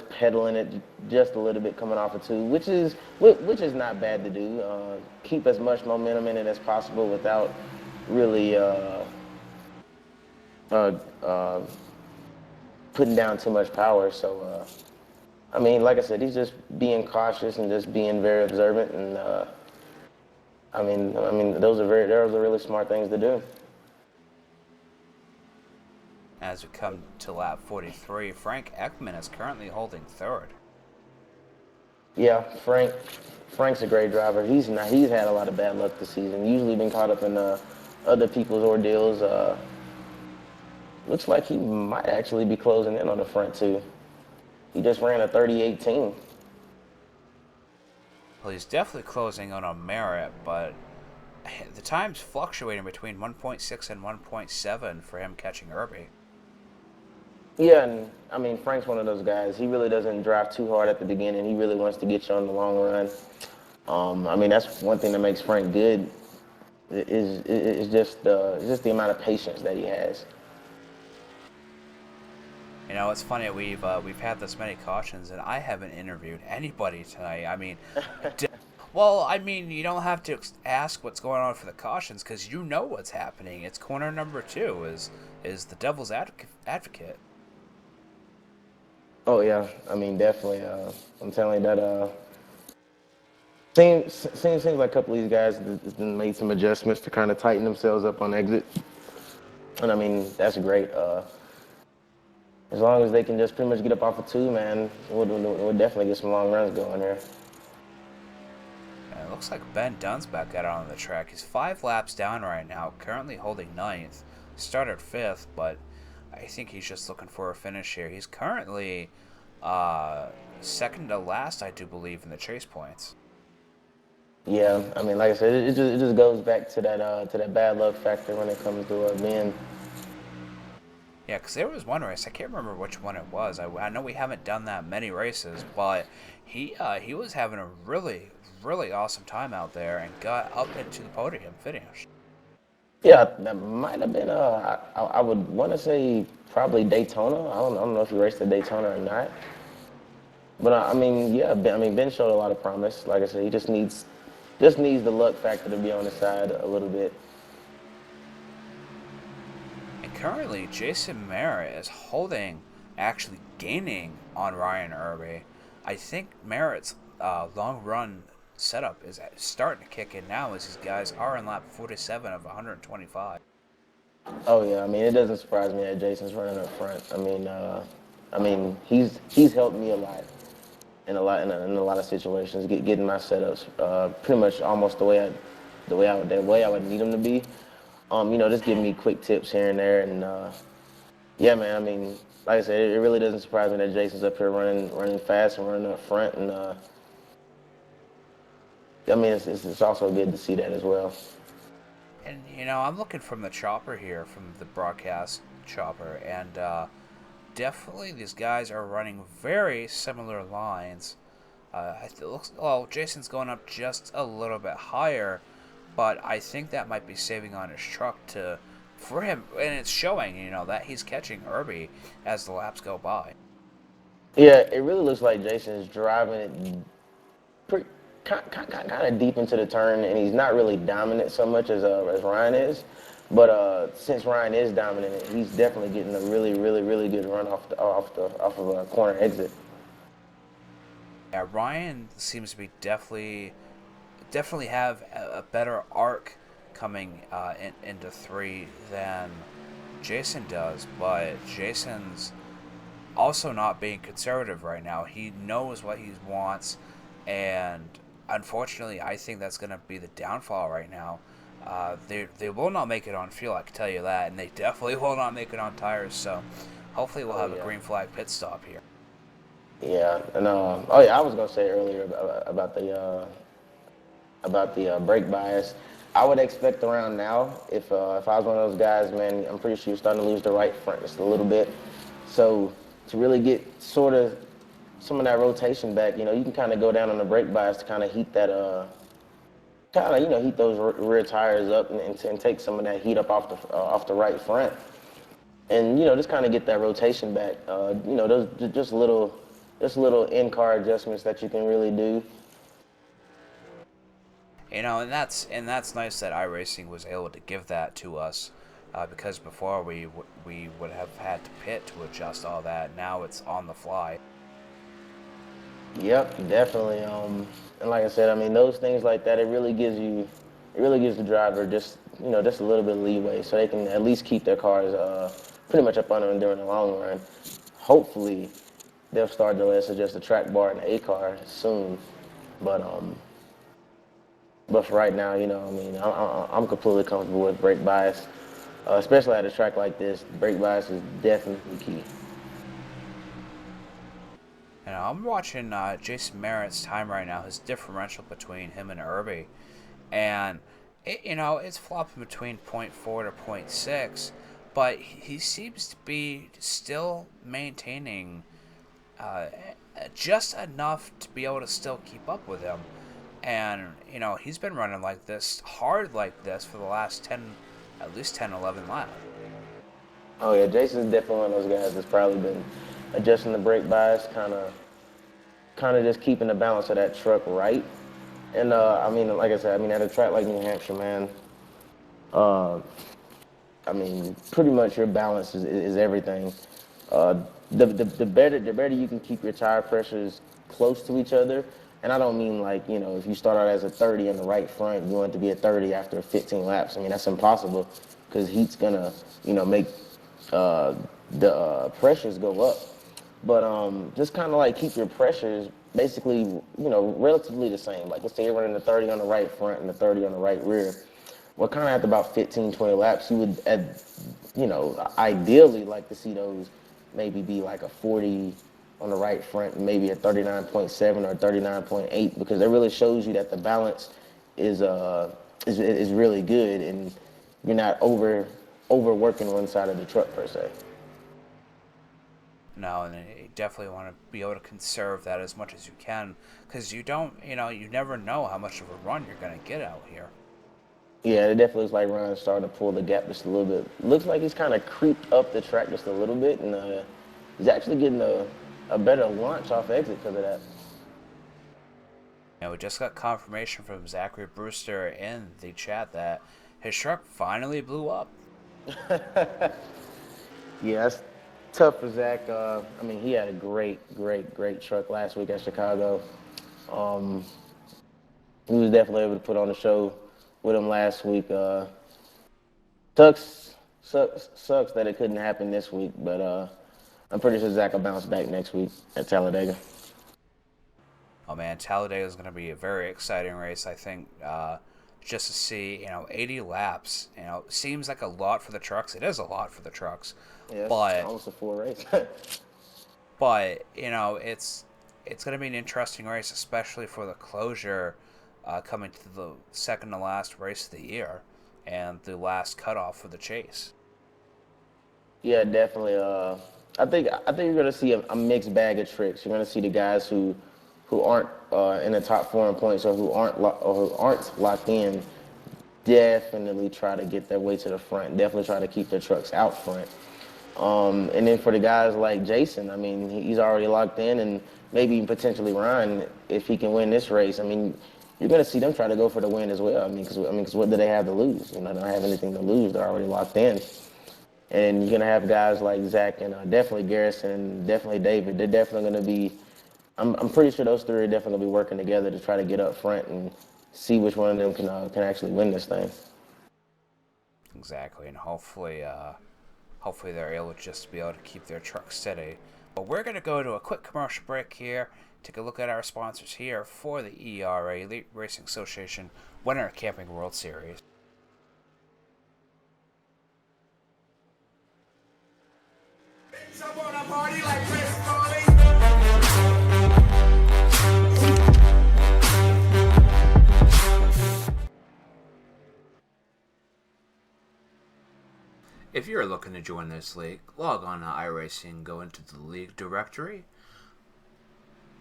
pedaling it just a little bit coming off of 2, which is not bad to do. Keep as much momentum in it as possible without really putting down too much power. So, I mean, like I said, he's just being cautious and just being very observant. And I mean, those are really smart things to do. As we come to lap 43, Frank Ekman is currently holding 3rd. Yeah, Frank's a great driver. He's had a lot of bad luck this season. Usually been caught up in other people's ordeals. Looks like he might actually be closing in on the front too. He just ran a 30-18. Well, he's definitely closing on a merit, but the time's fluctuating between 1.6 and 1.7 for him catching Irby. Yeah, and I mean, Frank's one of those guys. He really doesn't drive too hard at the beginning. He really wants to get you on the long run. I mean, that's one thing that makes Frank good. is just the amount of patience that he has. You know, it's funny we've had this many cautions, and I haven't interviewed anybody tonight. I mean, well, I mean, you don't have to ask what's going on for the cautions because you know what's happening. It's corner number 2 is the devil's advocate. Oh yeah, I mean definitely. I'm telling you that seems like a couple of these guys made some adjustments to kind of tighten themselves up on exit, and I mean that's great. As long as they can just pretty much get up off of 2, man, we'll definitely get some long runs going here. And it looks like Ben Dunn's back out on the track. He's 5 laps down right now, currently holding 9th. Started 5th, but I think he's just looking for a finish here. He's currently second to last, I do believe, in the chase points. Yeah, I mean, like I said, it just goes back to that bad luck factor when it comes to being. Yeah, because there was one race, I can't remember which one it was. I know we haven't done that many races, but he was having a really, really awesome time out there and got up into the podium finish. Yeah, that might have been. I would want to say probably Daytona. I don't know if he raced at Daytona or not. But I mean, yeah, Ben showed a lot of promise. Like I said, he just needs the luck factor to be on his side a little bit. And currently, Jason Merritt is actually gaining on Ryan Irby. I think Merritt's long run setup is starting to kick in now as these guys are in lap 47 of 125. Oh yeah, I mean, it doesn't surprise me that Jason's running up front. I mean, he's helped me a lot in a lot of situations, getting my setups pretty much almost the way I would need him to be. Just giving me quick tips here and there, and yeah, man. I mean, like I said, it really doesn't surprise me that Jason's up here running fast and running up front, and I mean, it's also good to see that as well. And I'm looking from the chopper here, from the broadcast chopper, and definitely these guys are running very similar lines. It looks Jason's going up just a little bit higher, but I think that might be saving on his truck for him, and it's showing that he's catching Irby as the laps go by. Yeah, it really looks like Jason's driving it kind of deep into the turn, and he's not really dominant so much as Ryan is. But since Ryan is dominant, he's definitely getting a really, really, really good run off of a corner exit. Yeah, Ryan seems to be definitely have a better arc coming into 3 than Jason does, but Jason's also not being conservative right now. He knows what he wants, and unfortunately, I think that's going to be the downfall right now. They will not make it on fuel, I can tell you that, and they definitely will not make it on tires. So hopefully we'll have a green flag pit stop here. Yeah, and oh yeah, I was gonna say earlier about the brake bias. I would expect around now, if I was one of those guys, man, I'm pretty sure you're starting to lose the right front just a little bit. So to really get sort of some of that rotation back, you can kind of go down on the brake bias to kind of heat that heat those rear tires up and take some of that heat up off the right front, and just kind of get that rotation back. Those just little in-car adjustments that you can really do. And that's nice that iRacing was able to give that to us, because before we would have had to pit to adjust all that. Now it's on the fly. Yep, definitely. And like I said, I mean, those things like that, it really gives the driver just a little bit of leeway, so they can at least keep their cars pretty much up under them during the long run. Hopefully, they'll start to let us adjust the track bar in the A car soon, but for right now, I mean, I'm completely comfortable with brake bias, especially at a track like this. Brake bias is definitely key. I'm watching Jason Merritt's time right now, his differential between him and Irby, and it's flopping between 0.4 to 0.6, but he seems to be still maintaining just enough to be able to still keep up with him. And, he's been running hard like this for the last at least 10, 11 laps. Oh yeah, Jason's definitely one of those guys that's probably been adjusting the brake bias, kind of just keeping the balance of that truck right. And I mean, like I said, I mean at a track like New Hampshire, man, uh, I mean pretty much your balance is everything. Uh, the better you can keep your tire pressures close to each other. And I don't mean like, if you start out as a 30 in the right front, you want it to be a 30 after 15 laps. I mean, that's impossible because heat's going to, make the pressures go up. But just kind of like keep your pressures basically, relatively the same. Like let's say you're running the 30 on the right front and the 30 on the right rear. Well, kind of after about 15, 20 laps, you would, ideally like to see those maybe be like a 40 on the right front and maybe a 39.7 or 39.8 because it really shows you that the balance is really good and you're not overworking one side of the truck per se. No, and you definitely want to be able to conserve that as much as you can because you never know how much of a run you're going to get out here. Yeah, it definitely looks like Ryan's starting to pull the gap just a little bit. Looks like he's kind of creeped up the track just a little bit, and he's actually getting a better launch off exit because of that. We just got confirmation from Zachary Brewster in the chat that his truck finally blew up. Yeah, that's tough for Zach. I mean, he had a great truck last week at Chicago. He was definitely able to put on a show with him last week. Sucks that it couldn't happen this week, but I'm pretty sure Zach will bounce back next week at Talladega. Oh man, Talladega is going to be a very exciting race. I think just to see 80 laps. Seems like a lot for the trucks. It is a lot for the trucks. Yeah, but almost a full race. But it's going to be an interesting race, especially for the closure. Coming to the second to last race of the year and the last cutoff for the chase. Yeah, definitely. I think you're going to see a mixed bag of tricks. You're going to see the guys who aren't in the top 4 in points or who aren't locked in definitely try to get their way to the front. Definitely try to keep their trucks out front. And then for the guys like Jason, I mean, he's already locked in, and maybe potentially Ryan, if he can win this race. I mean, you're going to see them try to go for the win as well. I mean, because what do they have to lose? They don't have anything to lose. They're already locked in. And you're going to have guys like Zach and definitely Garrison and definitely David. They're definitely going to be – I'm pretty sure those three are definitely going to be working together to try to get up front and see which one of them can actually win this thing. Exactly, and hopefully they're able to be able to keep their truck steady. But we're going to go to a quick commercial break here. Take a look at our sponsors here for the ERA, Elite Racing Association Winter Camping World Series. If you're looking to join this league, log on to iRacing, go into the league directory.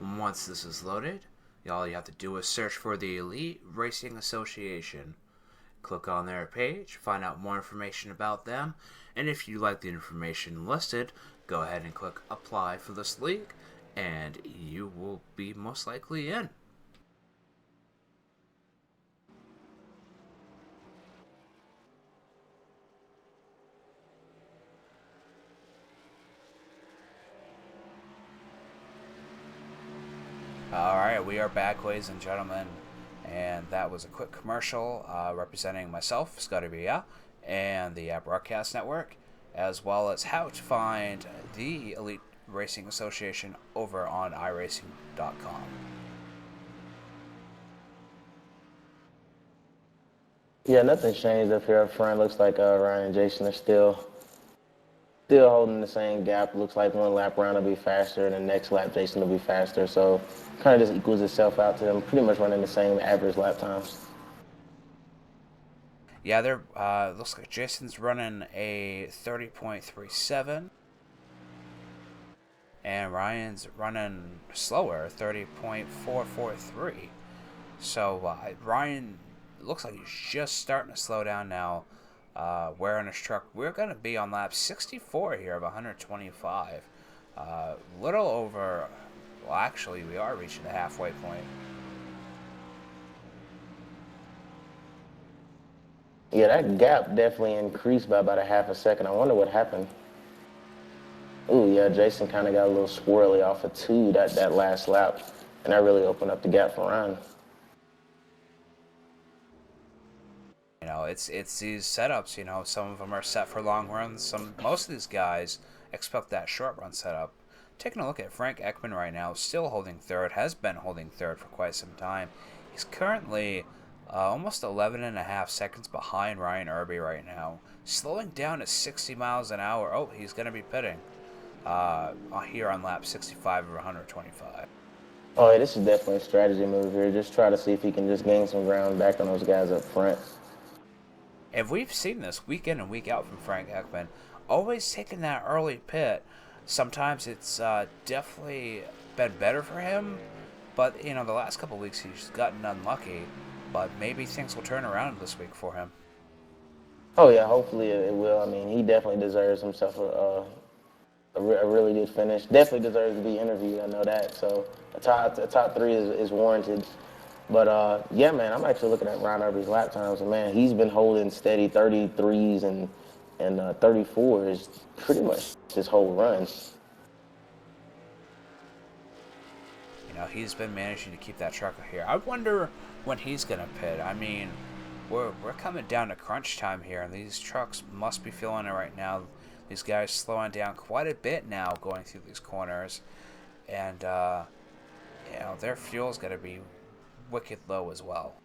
Once this is loaded, all you have to do is search for the Elite Racing Association. Click on their page, find out more information about them, and if you like the information listed, go ahead and click Apply for this league, and you will be most likely in. Alright, we are back, ladies and gentlemen, and that was a quick commercial representing myself, Scotty Bia, and the Broadcast Network, as well as how to find the Elite Racing Association over on iRacing.com. Yeah, nothing's changed up here up front. Looks like Ryan and Jason are still holding the same gap. Looks like one lap Ryan will be faster, and the next lap Jason will be faster. So kind of just equals itself out to them. Pretty much running the same average lap times. Yeah, they're looks like Jason's running a 30.37, and Ryan's running slower, 30.443. So Ryan looks like he's just starting to slow down now. Wearing his truck. We're going to be on lap 64 here of 125. Little over. Well, actually, we are reaching the halfway point. Yeah, that gap definitely increased by about a half a second. I wonder what happened. Ooh, yeah, Jason kind of got a little squirrely off of 2 that last lap, and that really opened up the gap for Ryan. You know, it's these setups. You know, some of them are set for long runs. Most of these guys expect that short run setup. Taking a look at Frank Ekman right now, still holding third. Has been holding third for quite some time. He's currently almost 11 and a half seconds behind Ryan Irby right now, slowing down to 60 miles an hour. Oh, he's going to be pitting here on lap 65 of 125. Oh, yeah, this is definitely a strategy move here. Just try to see if he can just gain some ground back on those guys up front. And we've seen this week in and week out from Frank Ekman, always taking that early pit. Sometimes it's definitely been better for him, but you know the last couple of weeks he's gotten unlucky. But maybe things will turn around this week for him. Oh, yeah, hopefully it will. I mean, he definitely deserves himself a really good finish. Definitely deserves to be interviewed, I know that. So a top 3 is warranted. But, yeah, man, I'm actually looking at Ryan Irby's lap times, and, man, he's been holding steady 33s and 34s pretty much his whole run. You know, he's been managing to keep that truck here. I wonder when he's going to pit. I mean, we're coming down to crunch time here, and these trucks must be feeling it right now. These guys slowing down quite a bit now going through these corners. And, you know, their fuel's going to be wicked low as well.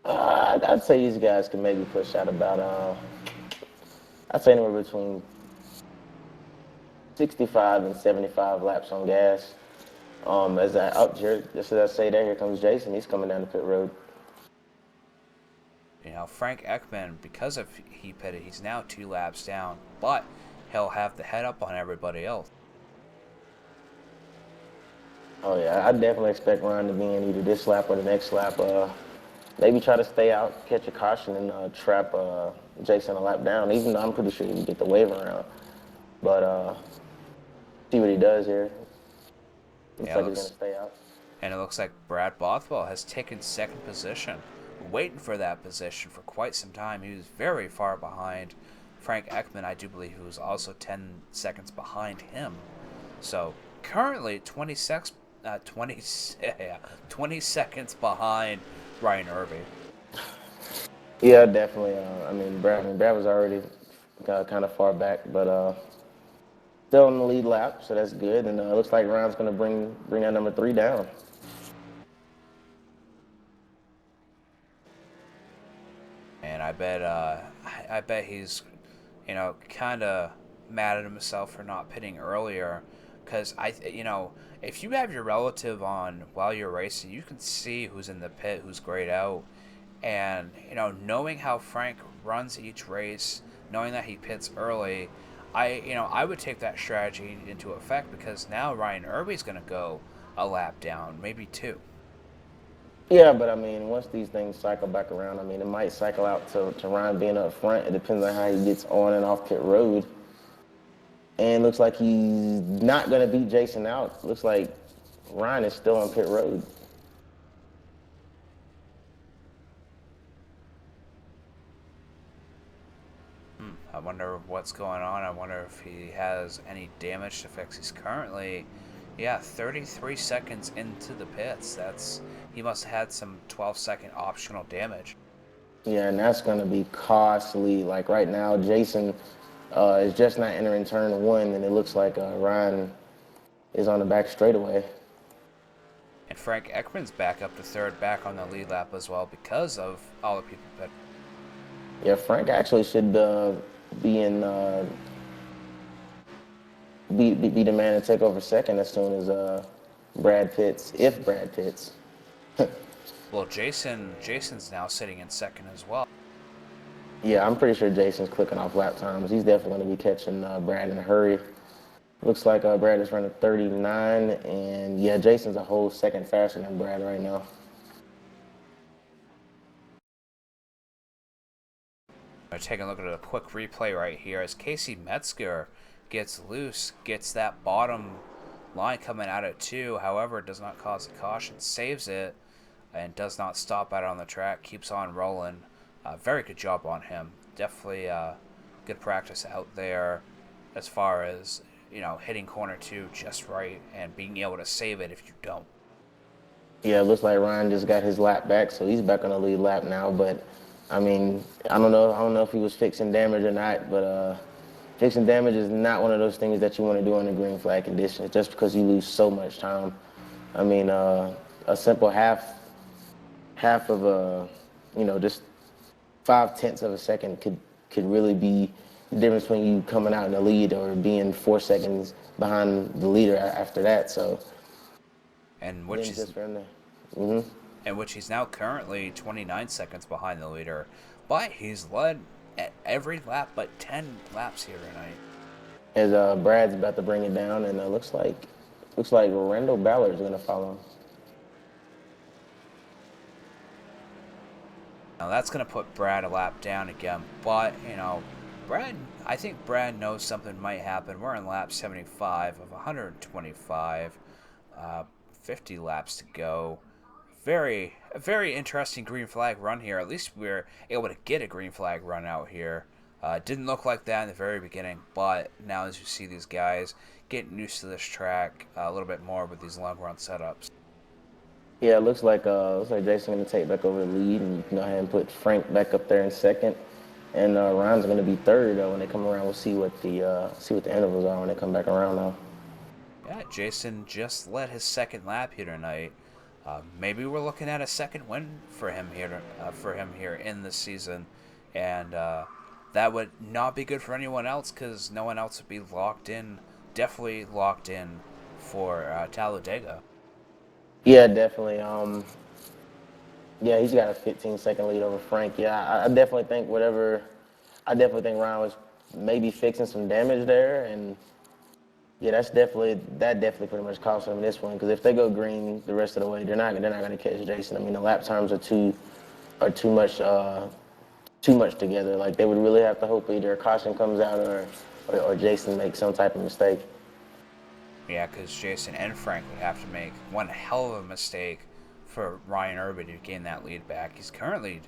I'd say these guys can maybe push out about, I'd say anywhere between 65 and 75 laps on gas. As I up here, just as I say that, here comes Jason. He's coming down the pit road. You know, Frank Ekman, because of he pitted, he's now 2 laps down, but he'll have the head up on everybody else. Oh, yeah, I definitely expect Ryan to be in either this lap or the next lap. Maybe try to stay out, catch a caution, and trap Jason a lap down, even though I'm pretty sure he can get the wave around. But see what he does here. Looks like he's going to stay out. And it looks like Brad Bothwell has taken second position, waiting for that position for quite some time. He was very far behind Frank Ekman, I do believe, who was also 10 seconds behind him. So currently 20 seconds behind Ryan Irby. Yeah, definitely. I mean, Brad was already kind of far back, but still in the lead lap, so that's good. And it looks like Ryan's going to bring that number 3 down. And I bet he's, you know, kind of mad at himself for not pitting earlier, because you know, if you have your relative on while you're racing, you can see who's in the pit, who's grayed out, and you know, knowing how Frank runs each race, knowing that he pits early, I would take that strategy into effect, because now Ryan Irby's going to go a lap down, maybe 2. Yeah, but I mean, once these things cycle back around, I mean, it might cycle out to Ryan being up front. It depends on how he gets on and off pit road. And looks like he's not going to beat Jason out. Looks like Ryan is still on pit road. I wonder what's going on. I wonder if he has any damage to fix. He's currently, 33 seconds into the pits. He must have had some 12-second optional damage. Yeah, and that's going to be costly. Like right now, Jason is just not entering turn 1, and it looks like Ryan is on the back straightaway. And Frank Ekman's back up to third, back on the lead lap as well, because of all the people that. Yeah, Frank actually should be in be the man to take over second as soon as Brad pits, if Brad pits. Well, Jason's now sitting in second as well. Yeah, I'm pretty sure Jason's clicking off lap times. He's definitely going to be catching Brad in a hurry. Looks like Brad is running 39, and yeah, Jason's a whole second faster than Brad right now. Taking a look at a quick replay right here as Casey Metzger gets loose, gets that bottom line coming out at 2. However, it does not cause a caution, saves it, and does not stop out on the track, keeps on rolling. Very good job on him. Definitely good practice out there as far as, hitting corner 2 just right and being able to save it if you don't. Yeah, it looks like Ryan just got his lap back, so he's back on the lead lap now. But I mean, I don't know if he was fixing damage or not. But fixing damage is not one of those things that you want to do in the green flag conditions, just because you lose so much time. I mean, a simple half of just 0.5 of a second could really be the difference between you coming out in the lead or being 4 seconds behind the leader after that. So. And which is just from there. Mm-hmm. And which he's now currently 29 seconds behind the leader, but he's led at every lap but 10 laps here tonight. As Brad's about to bring it down, and looks like Randall Ballard's going to follow him. Now that's going to put Brad a lap down again, but I think Brad knows something might happen. We're in lap 75 of 125. 50 laps to go. A very interesting green flag run here. At least we're able to get a green flag run out here. Didn't look like that in the very beginning, but now as you see these guys getting used to this track a little bit more with these long run setups. Yeah, it looks like Jason's going to take back over the lead, and you can go ahead and put Frank back up there in second, and Ryan's going to be third. When they come around, we'll see what the intervals are when they come back around now. Yeah, Jason just led his second lap here tonight. Maybe we're looking at a second win for him here in this season, and that would not be good for anyone else because no one else would be definitely locked in for Talladega. Yeah, definitely. Yeah, he's got a 15-second lead over Frank. Yeah, I definitely think Ryan was maybe fixing some damage there, and yeah, that definitely pretty much cost them this one, because if they go green the rest of the way, they're not going to catch Jason. I mean, the lap times are too much together. Like, they would really have to hope either a caution comes out or Jason makes some type of mistake. Yeah, because Jason and Frank would have to make one hell of a mistake for Ryan Urban to gain that lead back. He's currently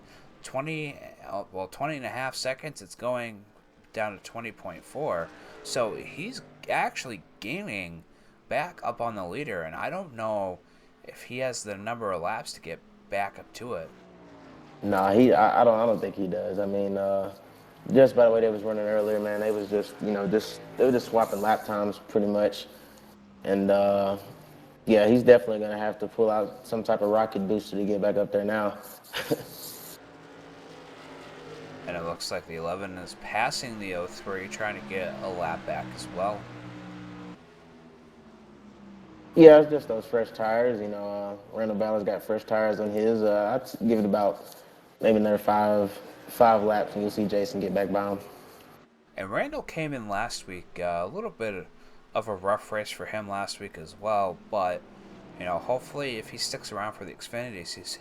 20 and a half seconds. It's going down to 20.4. So he's actually gaining back up on the leader, and I don't know if he has the number of laps to get back up to it. No, I don't think he does. I mean, just by the way they was running earlier, man, they was just they were just swapping lap times pretty much, and yeah, he's definitely gonna have to pull out some type of rocket booster to get back up there now. And it looks like the 11 is passing the 03, trying to get a lap back as well. Yeah, it's just those fresh tires. Randall Ballard's got fresh tires on his. I'd give it about maybe another five laps, and you'll see Jason get back by him. And Randall came in last week, a little bit of a rough race for him last week as well. But hopefully, if he sticks around for the Xfinity season.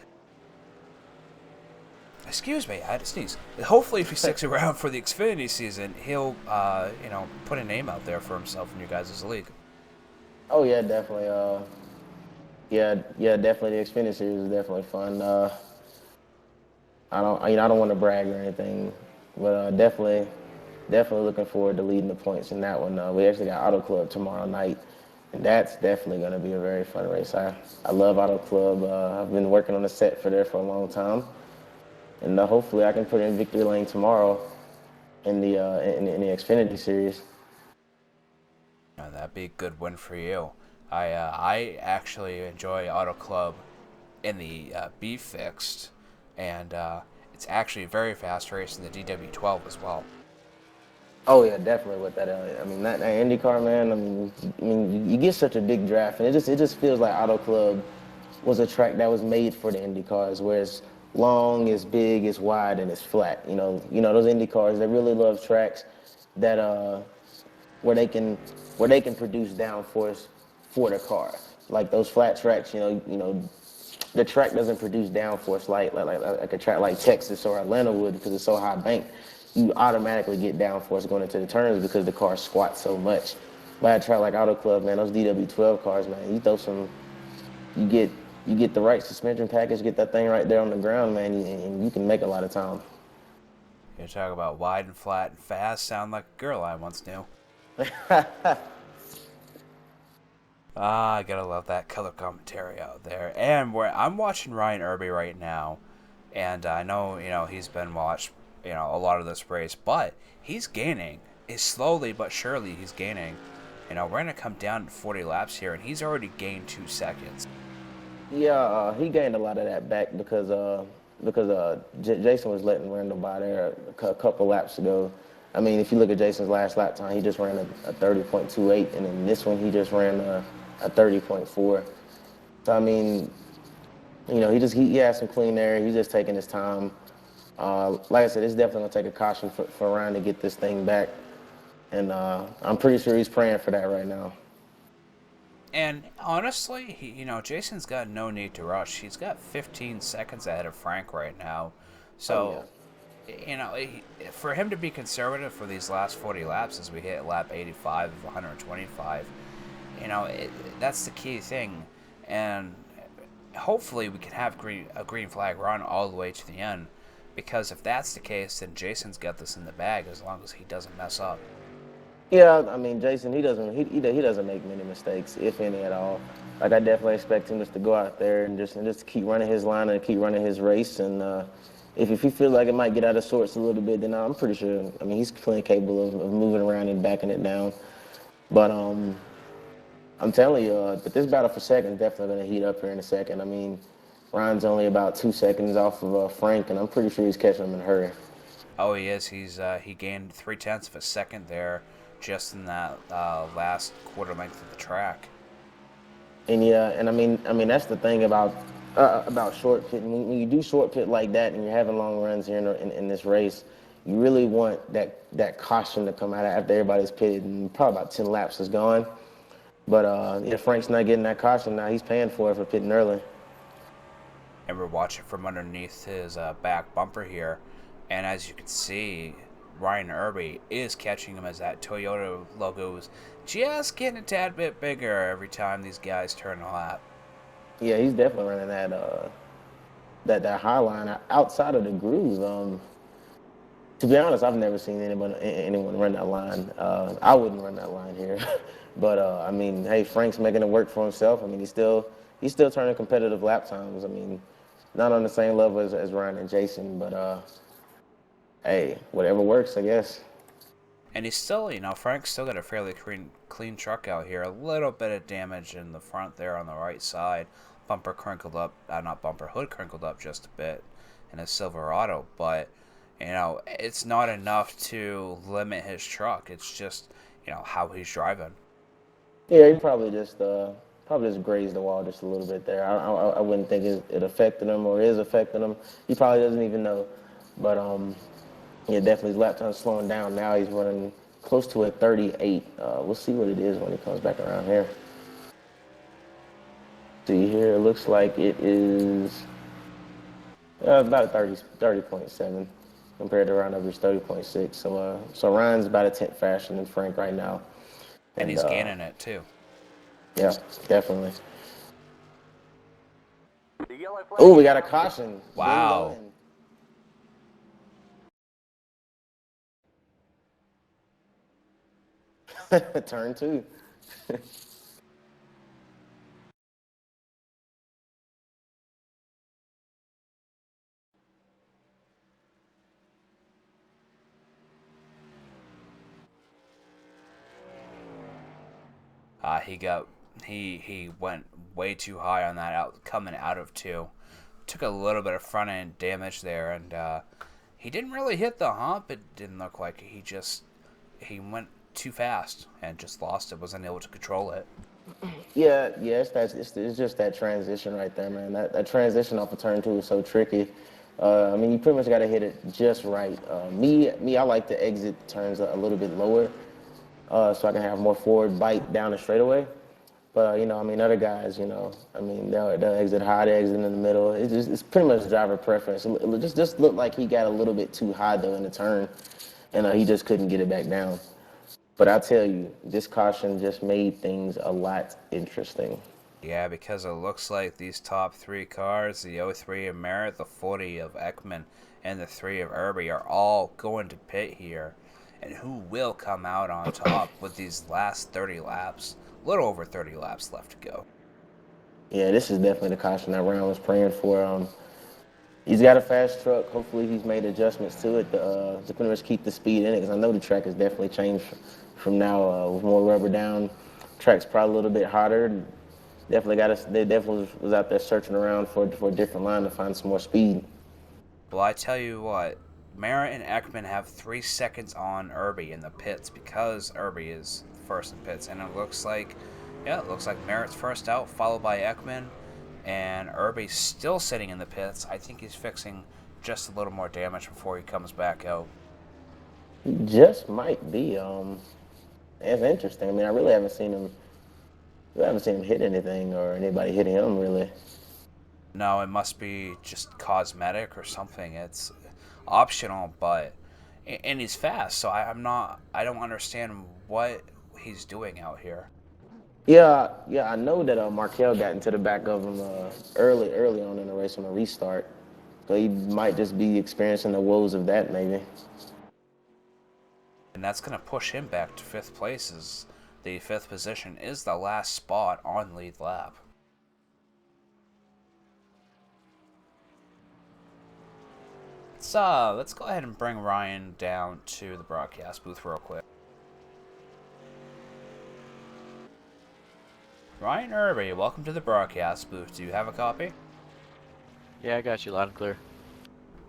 Excuse me, I had to sneeze. Hopefully, if he sticks around for the Xfinity season, he'll, put a name out there for himself in your guys' league. Oh yeah, definitely. Yeah, definitely. The Xfinity series is definitely fun. I don't want to brag or anything, but definitely looking forward to leading the points in that one. We actually got Auto Club tomorrow night, and that's definitely going to be a very fun race. I love Auto Club. I've been working on the set for there for a long time. And hopefully I can put in victory lane tomorrow in the Xfinity series. That'd be a good win for you. I actually enjoy Auto Club in the B fixed, and it's actually a very fast race in the DW12 as well. Oh yeah, definitely with that. I mean that IndyCar, man. I mean you get such a big draft, and it just feels like Auto Club was a track that was made for the IndyCars, where it's long, it's big, it's wide, and it's flat. Those IndyCars, they really love tracks that where they can produce downforce for the car. Like those flat tracks, the track doesn't produce downforce like a track like Texas or Atlanta would, because it's so high banked. you automatically get downforce going into the turns because the car squats so much. But I try like Auto Club, man, those DW12 cars, man, you throw some, you get you get the right suspension package, get that thing right there on the ground, man, and you can make a lot of time. You talk about wide and flat and fast, sound like a girl I once knew. Ah, I gotta love that color commentary out there. And I'm watching Ryan Irby right now, and I know he's been watched a lot of this race, but he's gaining. Is slowly but surely he's gaining. We're gonna come down to 40 laps here, and he's already gained 2 seconds. Yeah, he gained a lot of that back because Jason was letting Randall by there a couple laps ago. I mean, if you look at Jason's last lap time, he just ran a 30.28, and then this one he just ran a 30.4. So I mean, he has some clean air. He's just taking his time. Like I said, it's definitely gonna take a caution for Ryan to get this thing back, and I'm pretty sure he's praying for that right now. And honestly, Jason's got no need to rush. He's got 15 seconds ahead of Frank right now. So, for him to be conservative for these last 40 laps as we hit lap 85 of 125, that's the key thing. And hopefully we can have a green flag run all the way to the end. Because if that's the case, then Jason's got this in the bag as long as he doesn't mess up. Yeah, I mean, Jason, he doesn't make many mistakes, if any at all. Like, I definitely expect him just to go out there and just keep running his line and keep running his race. And if he feels like it might get out of sorts a little bit, then I'm pretty sure. I mean, he's clearly capable of moving around and backing it down. But I'm telling you, but this battle for second is definitely going to heat up here in a second. I mean, Ryan's only about 2 seconds off of Frank, and I'm pretty sure he's catching him in a hurry. Oh, he is. He gained 0.3 of a second there, just in that last quarter length of the track. And I mean that's the thing about short pit. When you do short pit like that, and you're having long runs here in this race, you really want that caution to come out after everybody's pitted, and probably about 10 laps is gone. But if Frank's not getting that caution now, he's paying for it for pitting early. And we're watching from underneath his back bumper here, and as you can see, Ryan Irby is catching him as that Toyota logo is just getting a tad bit bigger every time these guys turn a lap. Yeah, he's definitely running that high line outside of the groove. To be honest, I've never seen anyone run that line. I wouldn't run that line here, but I mean, hey, Frank's making it work for himself. I mean, he's still turning competitive lap times. I mean, not on the same level as Ryan and Jason, but hey, whatever works, I guess. And he's still, Frank's still got a fairly clean truck out here. A little bit of damage in the front there on the right side. Bumper crinkled up, not bumper, hood crinkled up just a bit in his Silverado. But, it's not enough to limit his truck. It's just, how he's driving. Yeah, he probably just grazed the wall just a little bit there. I wouldn't think it affected him or is affecting him. He probably doesn't even know. But, yeah, definitely his lap time's slowing down. Now he's running close to a 38. We'll see what it is when he comes back around here. See here, it looks like it is about 30.7 compared to round numbers 30.6. So Ryan's about a tenth faster than Frank right now. And he's gaining it too. Yeah, definitely. Oh, we got a caution. Wow. Turn two. He went way too high on that coming out of two. Took a little bit of front end damage there, and he didn't really hit the hump. It didn't look like he went too fast and just lost it. Wasn't able to control it. Yeah, it's just that transition right there, man. That transition off of turn two is so tricky. I mean, you pretty much got to hit it just right. I like to exit turns a little bit lower, so I can have more forward bite down the straightaway. But other guys, I mean, they'll exit high, they exit in the middle. It's pretty much driver preference. It just looked like he got a little bit too high though in the turn. and he just couldn't get it back down. But I tell you, this caution just made things a lot interesting. Yeah, because it looks like these top three cars, the 03 of Merritt, the 40 of Ekman, and the 3 of Irby, are all going to pit here. And who will come out on top with these last 30 laps? A little over 30 laps left to go. Yeah, this is definitely the caution that Ryan was praying for. He's got a fast truck. Hopefully, he's made adjustments to it to pretty much keep the speed in it. Because I know the track has definitely changed from now with more rubber down. Track's probably a little bit hotter. Definitely got us. They definitely was out there searching around for a different line to find some more speed. Well, I tell you what, Merritt and Ekman have 3 seconds on Irby in the pits because Irby is first in pits, and it looks like Merritt's first out, followed by Ekman, and Irby's still sitting in the pits. I think he's fixing just a little more damage before he comes back out. Just might be. It's interesting. I mean, I really haven't seen him. We haven't seen him hit anything or anybody hitting him really. No, it must be just cosmetic or something. It's optional, but and he's fast, so I don't understand what he's doing out here. Yeah, I know that Markel got into the back of him early on in the race on a restart. So he might just be experiencing the woes of that, maybe. And that's going to push him back to 5th place, as the 5th position is the last spot on lead lap. Let's go ahead and bring Ryan down to the broadcast booth real quick. Ryan Irby, welcome to the broadcast booth. Do you have a copy? Yeah, I got you loud and clear.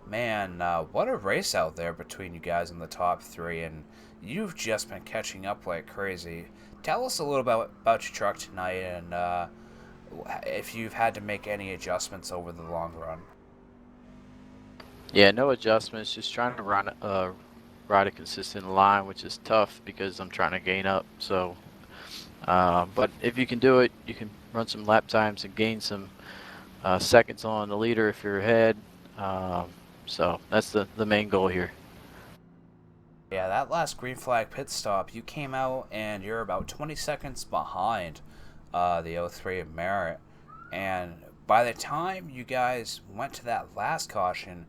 Man, what a race out there between you guys in the top 3, and you've just been catching up like crazy. Tell us a little about your truck tonight, and if you've had to make any adjustments over the long run. Yeah, no adjustments. Just trying to ride a consistent line, which is tough because I'm trying to gain up. So, but if you can do it, you can run some lap times and gain some seconds on the leader if you're ahead. So that's the main goal here. Yeah, that last green flag pit stop, you came out and you're about 20 seconds behind the 03 of Merritt. And by the time you guys went to that last caution,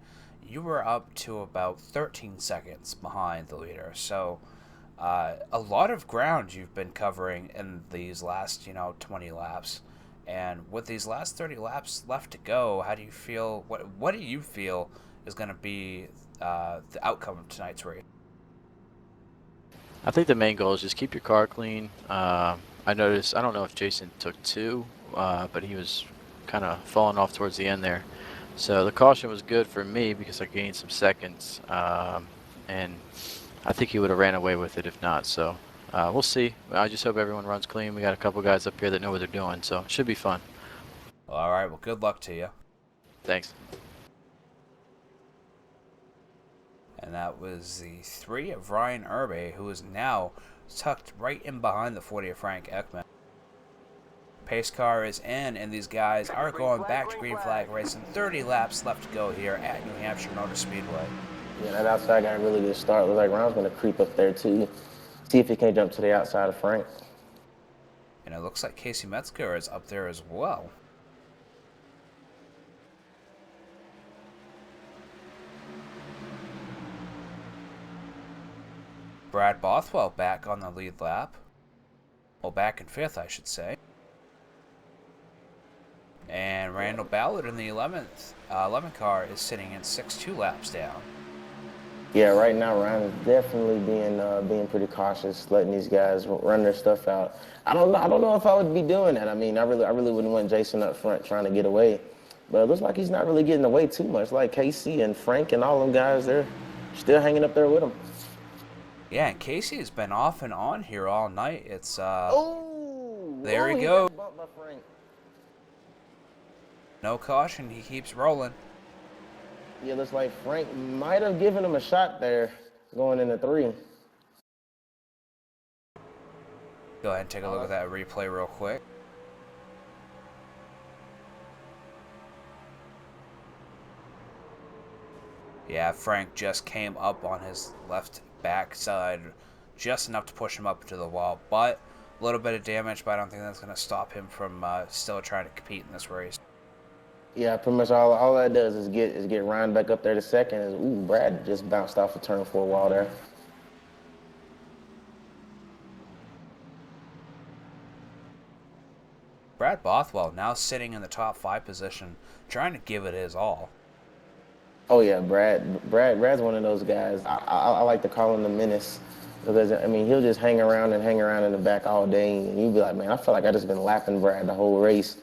you were up to about 13 seconds behind the leader. So a lot of ground you've been covering in these last 20 laps. And with these last 30 laps left to go, how do you feel? What do you feel is going to be the outcome of tonight's race? I think the main goal is just keep your car clean. I noticed, I don't know if Jason took 2, but he was kind of falling off towards the end there. So the caution was good for me because I gained some seconds, and I think he would have ran away with it if not. So we'll see. I just hope everyone runs clean. We got a couple guys up here that know what they're doing, so it should be fun. All right, well, good luck to you. Thanks. And that was the 3 of Ryan Irby, who is now tucked right in behind the 40 of Frank Ekman. Pace car is in, and these guys are going back to green flag racing. 30 laps left to go here at New Hampshire Motor Speedway. Yeah, that outside got a really good start. Looks like Ryan's going to creep up there, too. See if he can jump to the outside of Frank. And it looks like Casey Metzger is up there as well. Brad Bothwell back on the lead lap. Well, back in 5th, I should say. And Randall Ballard in the 11th car is sitting in 6-2 laps down. Yeah, right now Ryan's definitely being pretty cautious, letting these guys run their stuff out. I don't know if I would be doing that. I mean, I really wouldn't want Jason up front trying to get away. But it looks like he's not really getting away too much. Like Casey and Frank and all them guys, they're still hanging up there with him. Yeah, and Casey has been off and on here all night. It's there he goes. goes. No caution, he keeps rolling. Yeah, looks like Frank might have given him a shot there going into 3. Go ahead and take a look at that replay real quick. Yeah, Frank just came up on his left backside just enough to push him up to the wall. But a little bit of damage, but I don't think that's going to stop him from still trying to compete in this race. Yeah, pretty much all that does is get Ryan back up there to second. Brad just bounced off a turn 4 wall there. Brad Bothwell now sitting in the top 5 position, trying to give it his all. Oh yeah, Brad's one of those guys. I like to call him the menace because I mean he'll just hang around in the back all day, and you'll be like, man, I feel like I just been lapping Brad the whole race,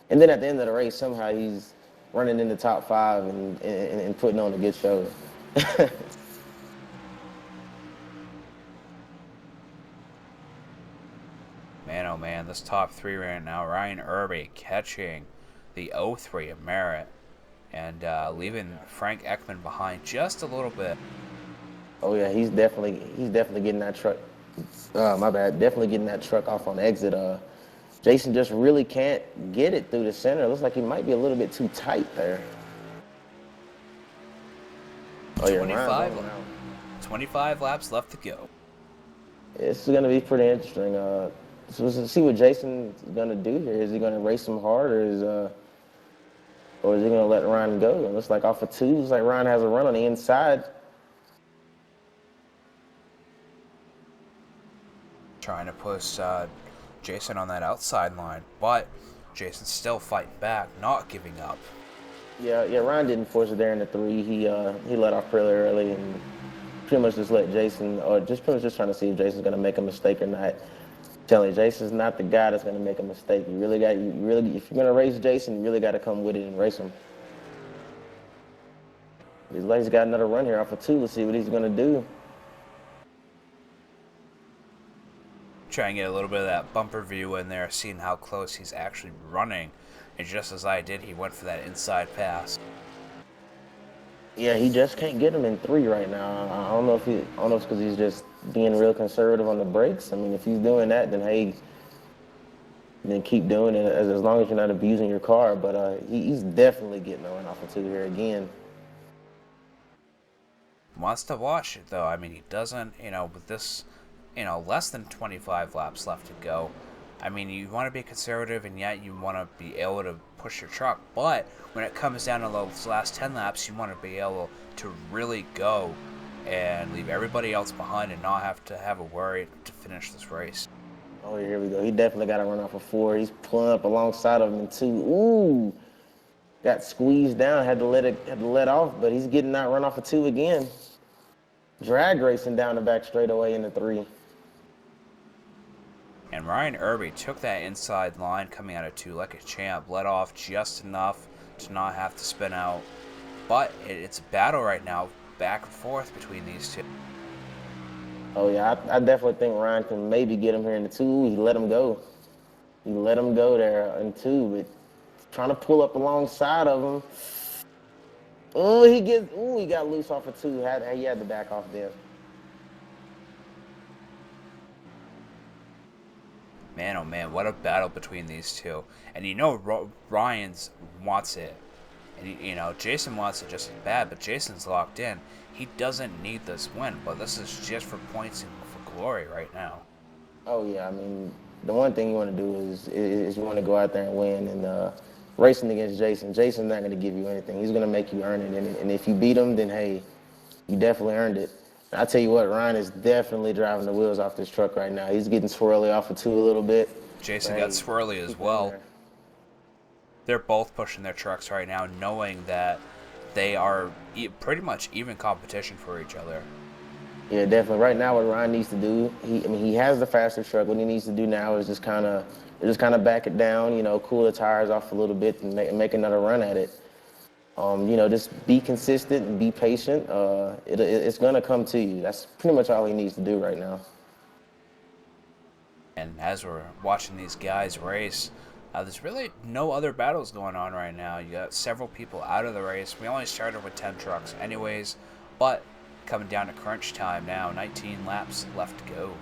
and then at the end of the race somehow he's running in the top 5 and putting on a good show. Man, oh man, this top 3 right now. Ryan Irby catching the 0-3 of Merritt and leaving Frank Ekman behind just a little bit. Oh yeah, he's definitely getting that truck. My bad, definitely getting that truck off on exit. Jason just really can't get it through the center. It looks like he might be a little bit too tight there. Oh yeah, 25 laps left to go. It's going to be pretty interesting. So let's see what Jason's going to do here. Is he going to race him hard, or is he going to let Ryan go? It looks like off of 2, looks like Ryan has a run on the inside. Trying to push Jason on that outside line, but Jason's still fighting back, not giving up. Yeah, Ryan didn't force it there in the 3. He let off really early and pretty much just let Jason, or just pretty much just trying to see if Jason's going to make a mistake or not. Telling you, Jason's not the guy that's going to make a mistake. If you're going to race Jason, you really got to come with it and race him. He's got another run here off of 2. Let's see what he's going to do. Try and get a little bit of that bumper view in there, seeing how close he's actually running. And just as I did, he went for that inside pass. Yeah, he just can't get him in 3 right now. I don't know if it's because he's just being real conservative on the brakes. I mean, if he's doing that, then hey, then keep doing it as long as you're not abusing your car. But he's definitely getting a run off of 2 here again. Wants to watch it though. I mean, he doesn't. With this, less than 25 laps left to go. I mean, you want to be conservative, and yet you want to be able to push your truck. But when it comes down to those last 10 laps, you want to be able to really go and leave everybody else behind and not have to have a worry to finish this race. Oh, here we go. He definitely got to run off of 4. He's pulling up alongside of him in 2. Ooh, got squeezed down. Had to let off, but he's getting that run off of 2 again. Drag racing down the back straightaway in the 3. And Ryan Irby took that inside line coming out of 2 like a champ. Let off just enough to not have to spin out. But it's a battle right now, back and forth between these 2. Oh, yeah, I definitely think Ryan can maybe get him here in the 2. He let him go. He let him go there in 2, but trying to pull up alongside of him. Oh, he got loose off of 2. He had to back off there. Man, oh man, what a battle between these 2. And Ryan's wants it. And Jason wants it just as bad, but Jason's locked in. He doesn't need this win, but this is just for points and for glory right now. Oh yeah, I mean, the one thing you want to do is you want to go out there and win. And racing against Jason, Jason's not going to give you anything. He's going to make you earn it. And if you beat him, then hey, you definitely earned it. I tell you what, Ryan is definitely driving the wheels off this truck right now. He's getting swirly off of 2 a little bit. Jason got swirly as well. They're both pushing their trucks right now, knowing that they are pretty much even competition for each other. Yeah, definitely. Right now, what Ryan needs to do, he has the faster truck. What he needs to do now is just kind of back it down, cool the tires off a little bit and make another run at it. Just be consistent and be patient. It's going to come to you. That's pretty much all he needs to do right now. And as we're watching these guys race, there's really no other battles going on right now. You got several people out of the race. We only started with 10 trucks anyways, but coming down to crunch time now, 19 laps left to go.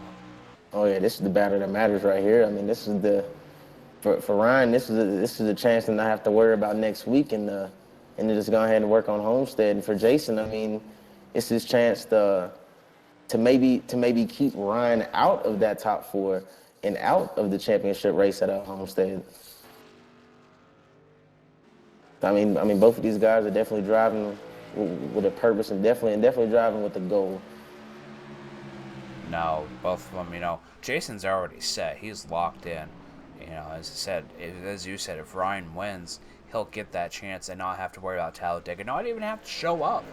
Oh yeah, this is the battle that matters right here. I mean, this is for Ryan, this is a chance to not have to worry about next week and then just go ahead and work on Homestead. And for Jason, I mean, it's his chance to to maybe keep Ryan out of that top 4 and out of the championship race at Homestead. I mean, both of these guys are definitely driving with a purpose and definitely driving with a goal. No, both of them, Jason's already set. He's locked in. As I said, as you said, if Ryan wins, he'll get that chance and not have to worry about Talladega, not even have to show up.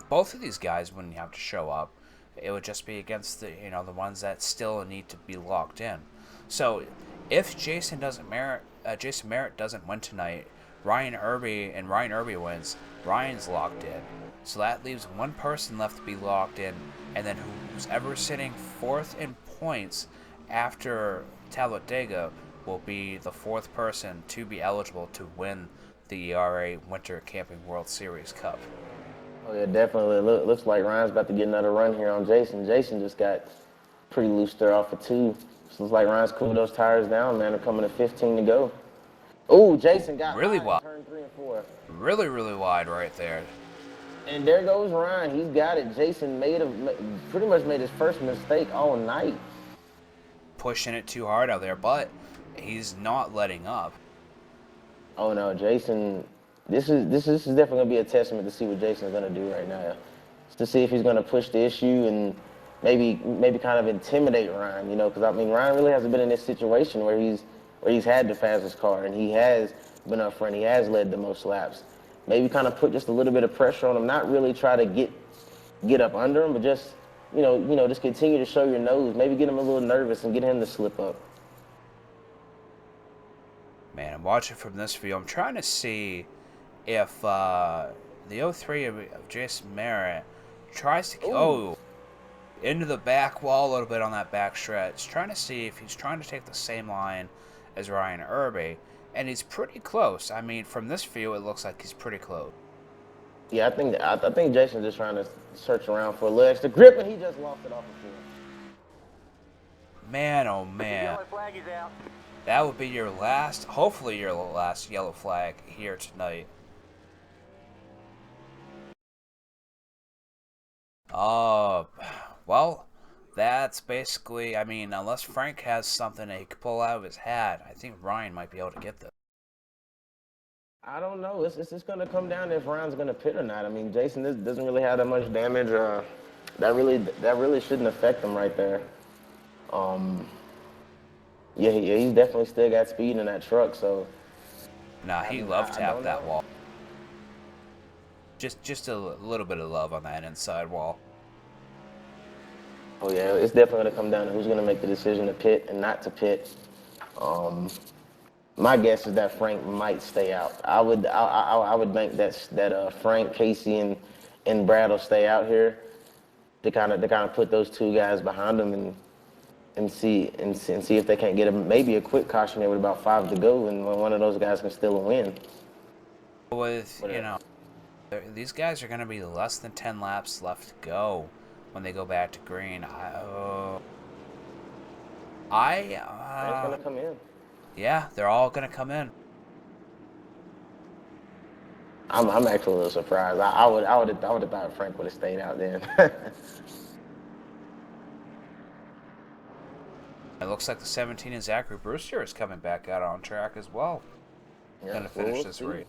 Both of these guys wouldn't have to show up. It would just be against the ones that still need to be locked in. So, if Jason Merritt doesn't win tonight, Ryan Irby wins, Ryan's locked in. So that leaves one person left to be locked in, and then who's ever sitting 4th in points after Talladega will be the 4th person to be eligible to win the ERA Winter Camping World Series Cup. Oh yeah, definitely. Looks like Ryan's about to get another run here on Jason. Jason just got pretty loose there off of 2. So looks like Ryan's cooled those tires down, man. They're coming to 15 to go. Oh, Jason got really wide. Turn 3 and 4. Really, really wide right there. And there goes Ryan. He's got it. Jason pretty much made his first mistake all night. Pushing it too hard out there, but he's not letting up. Oh no, Jason. This is definitely gonna be a testament to see what Jason's gonna do right now. Just to see if he's gonna push the issue and maybe kind of intimidate Ryan. Because Ryan really hasn't been in this situation where he's had the fastest car and he has been up front. He has led the most laps. Maybe kind of put just a little bit of pressure on him. Not really try to get up under him, but just just continue to show your nose. Maybe get him a little nervous and get him to slip up. Man, I'm watching from this view. I'm trying to see if the 03 of Jason Merritt tries to go into the back wall a little bit on that back stretch, trying to see if he's trying to take the same line as Ryan Irby, and he's pretty close. From this view, it looks like he's pretty close. Yeah, I think Jason's just trying to search around for a little extra grip, and he just lost it off the field. Man, oh man. Yellow flag is out. That would be hopefully your last yellow flag here tonight. Well, that's basically, unless Frank has something that he could pull out of his hat, I think Ryan might be able to get this. I don't know. It's just going to come down to if Ryan's going to pit or not. Jason doesn't really have that much damage. That really shouldn't affect him right there. Yeah, he's definitely still got speed in that truck. So. Nah, he love tapped that wall. Just a little bit of love on that inside wall. Oh yeah, it's definitely going to come down to who's going to make the decision to pit and not to pit. My guess is that Frank might stay out. I would think that Frank, Casey, and Brad will stay out here to kind of put those 2 guys behind them and see if they can't get maybe a quick caution there with about 5 to go, and one of those guys can still win. With these guys are going to be less than 10 laps left to go when they go back to green. Frank's gonna come in. Yeah, they're all going to come in. I'm actually a little surprised. I would have thought Frank would have stayed out then. It looks like the 17 and Zachary Brewster is coming back out on track as well. Yeah, Going to finish this race.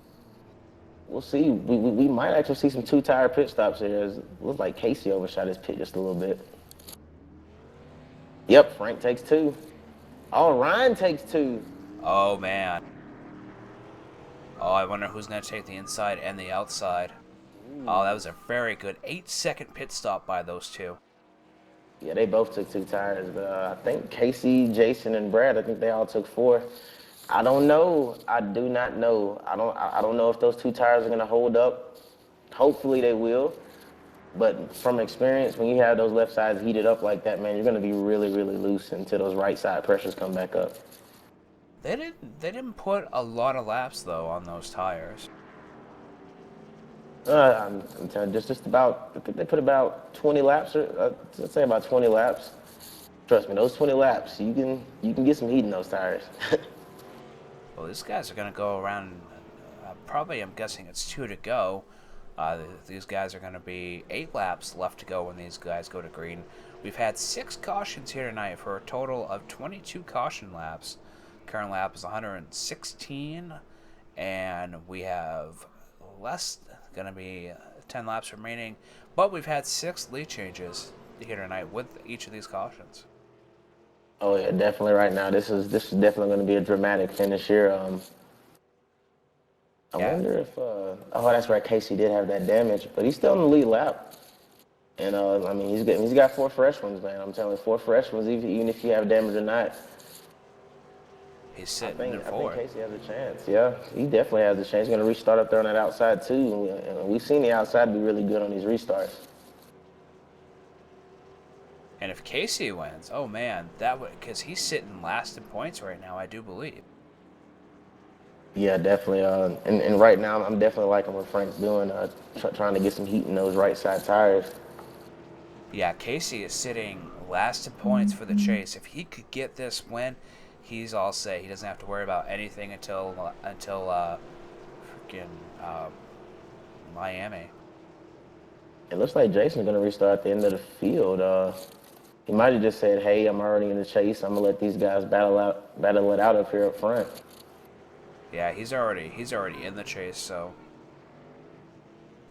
We'll see. We might actually see some 2-tire pit stops here. It looks like Casey overshot his pit just a little bit. Yep, Frank takes 2. Oh, Ryan takes 2. Oh, man. Oh, I wonder who's going to take the inside and the outside. Oh, that was a very good 8-second pit stop by those 2. Yeah, they both took 2 tires, but I think Casey, Jason, and Brad, I think they all took 4. I don't know. I do not know. I don't know if those 2 tires are going to hold up. Hopefully they will. But from experience, when you have those left sides heated up like that, man, you're going to be really, really loose until those right side pressures come back up. They didn't put a lot of laps though on those tires. I'm telling you, just about. I think they put about 20 laps, or let's say about 20 laps. Trust me, those 20 laps, you can get some heat in those tires. Well, these guys are gonna go around. Probably, I'm guessing it's 2 to go. These guys are going to be 8 laps left to go when these guys go to green. We've had 6 cautions here tonight for a total of 22 caution laps. Current lap is 116, and we have less, going to be 10 laps remaining. But we've had 6 lead changes here tonight with each of these cautions. Oh yeah, definitely. Right now, this is definitely going to be a dramatic finish here. I wonder if oh, that's right. Casey did have that damage, but he's still in the lead lap. And I mean, he's got 4 fresh ones, man. I'm telling you, 4 fresh ones, even if you have damage or not. He's sitting in I 4. think Casey has a chance. Yeah, he definitely has a chance. He's going to restart up there on that outside too. And we've seen the outside be really good on these restarts. And if Casey wins, oh man, that would, because he's sitting last in points right now, I do believe. Yeah, definitely. And right now, I'm definitely liking what Frank's doing, trying to get some heat in those right side tires. Yeah, Casey is sitting last in points for the chase. If he could get this win, he's all set. He doesn't have to worry about anything until freaking Miami. It looks like Jason's going to restart at the end of the field. He might have just said, "Hey, I'm already in the chase. I'm gonna let these guys battle it out up here up front." Yeah, he's already in the chase, so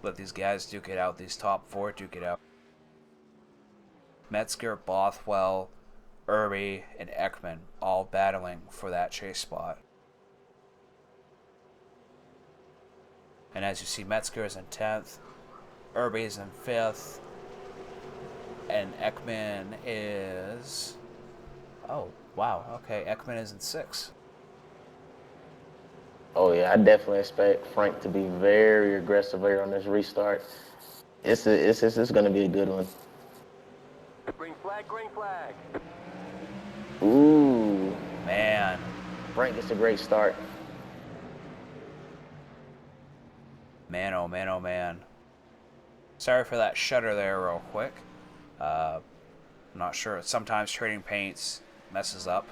let these guys duke it out. These top 4 duke it out. Metzger, Bothwell, Irby, and Ekman all battling for that chase spot. And as you see, Metzger is in 10th, Irby is in 5th, and Ekman is... Oh, wow, okay, Ekman is in 6th. Oh yeah, I definitely expect Frank to be very aggressive here on this restart. It's going to be a good one. Green flag, green flag. Ooh, Man, Frank gets a great start. man, oh man, oh man. Sorry for that shutter there real quick. I'm not sure. Sometimes trading paints messes up.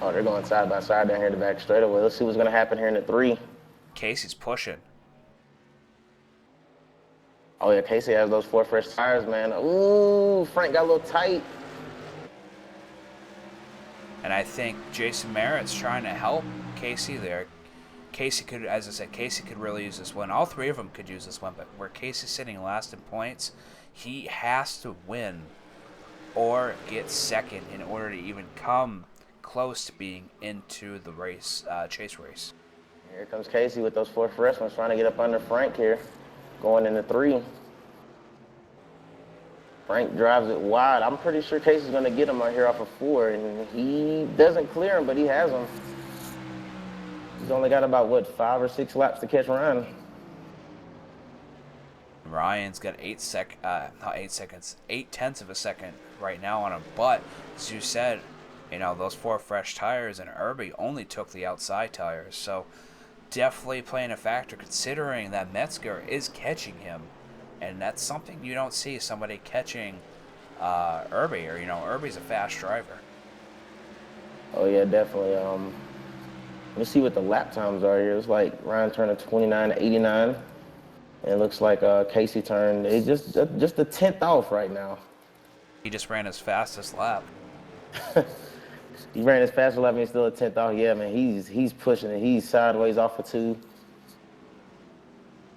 Oh, they're going side by side down here in the back straightaway. Let's see what's going to happen here in the 3. Casey's pushing. Oh yeah, Casey has those 4 fresh tires, man. Ooh, Frank got a little tight. And I think Jason Merritt's trying to help Casey there. Casey could, as I said, Casey could really use this win. All 3 of them could use this win, but where Casey's sitting last in points, he has to win or get second in order to even come close to being into the race, chase race. Here comes Casey with those 4 fresh ones trying to get up under Frank here, going into 3. Frank drives it wide. I'm pretty sure Casey's going to get him right here off of 4, and he doesn't clear him, but he has him. He's only got about, 5 or 6 laps to catch Ryan. Ryan's got 8 tenths of a second right now on him, but as you said, you know, those 4 fresh tires, and Irby only took the outside tires, so definitely playing a factor considering that Metzger is catching him, and that's something you don't see, somebody catching Irby, or, you know, Irby's a fast driver. Oh yeah, definitely. Let's see what the lap times are here. It's like Ryan turned a 29.89, and it looks like Casey turned just a 10th off right now. He just ran his fastest lap. He ran his fastest lap and he's still a 10th off. Yeah, man, he's pushing it. He's sideways off of 2.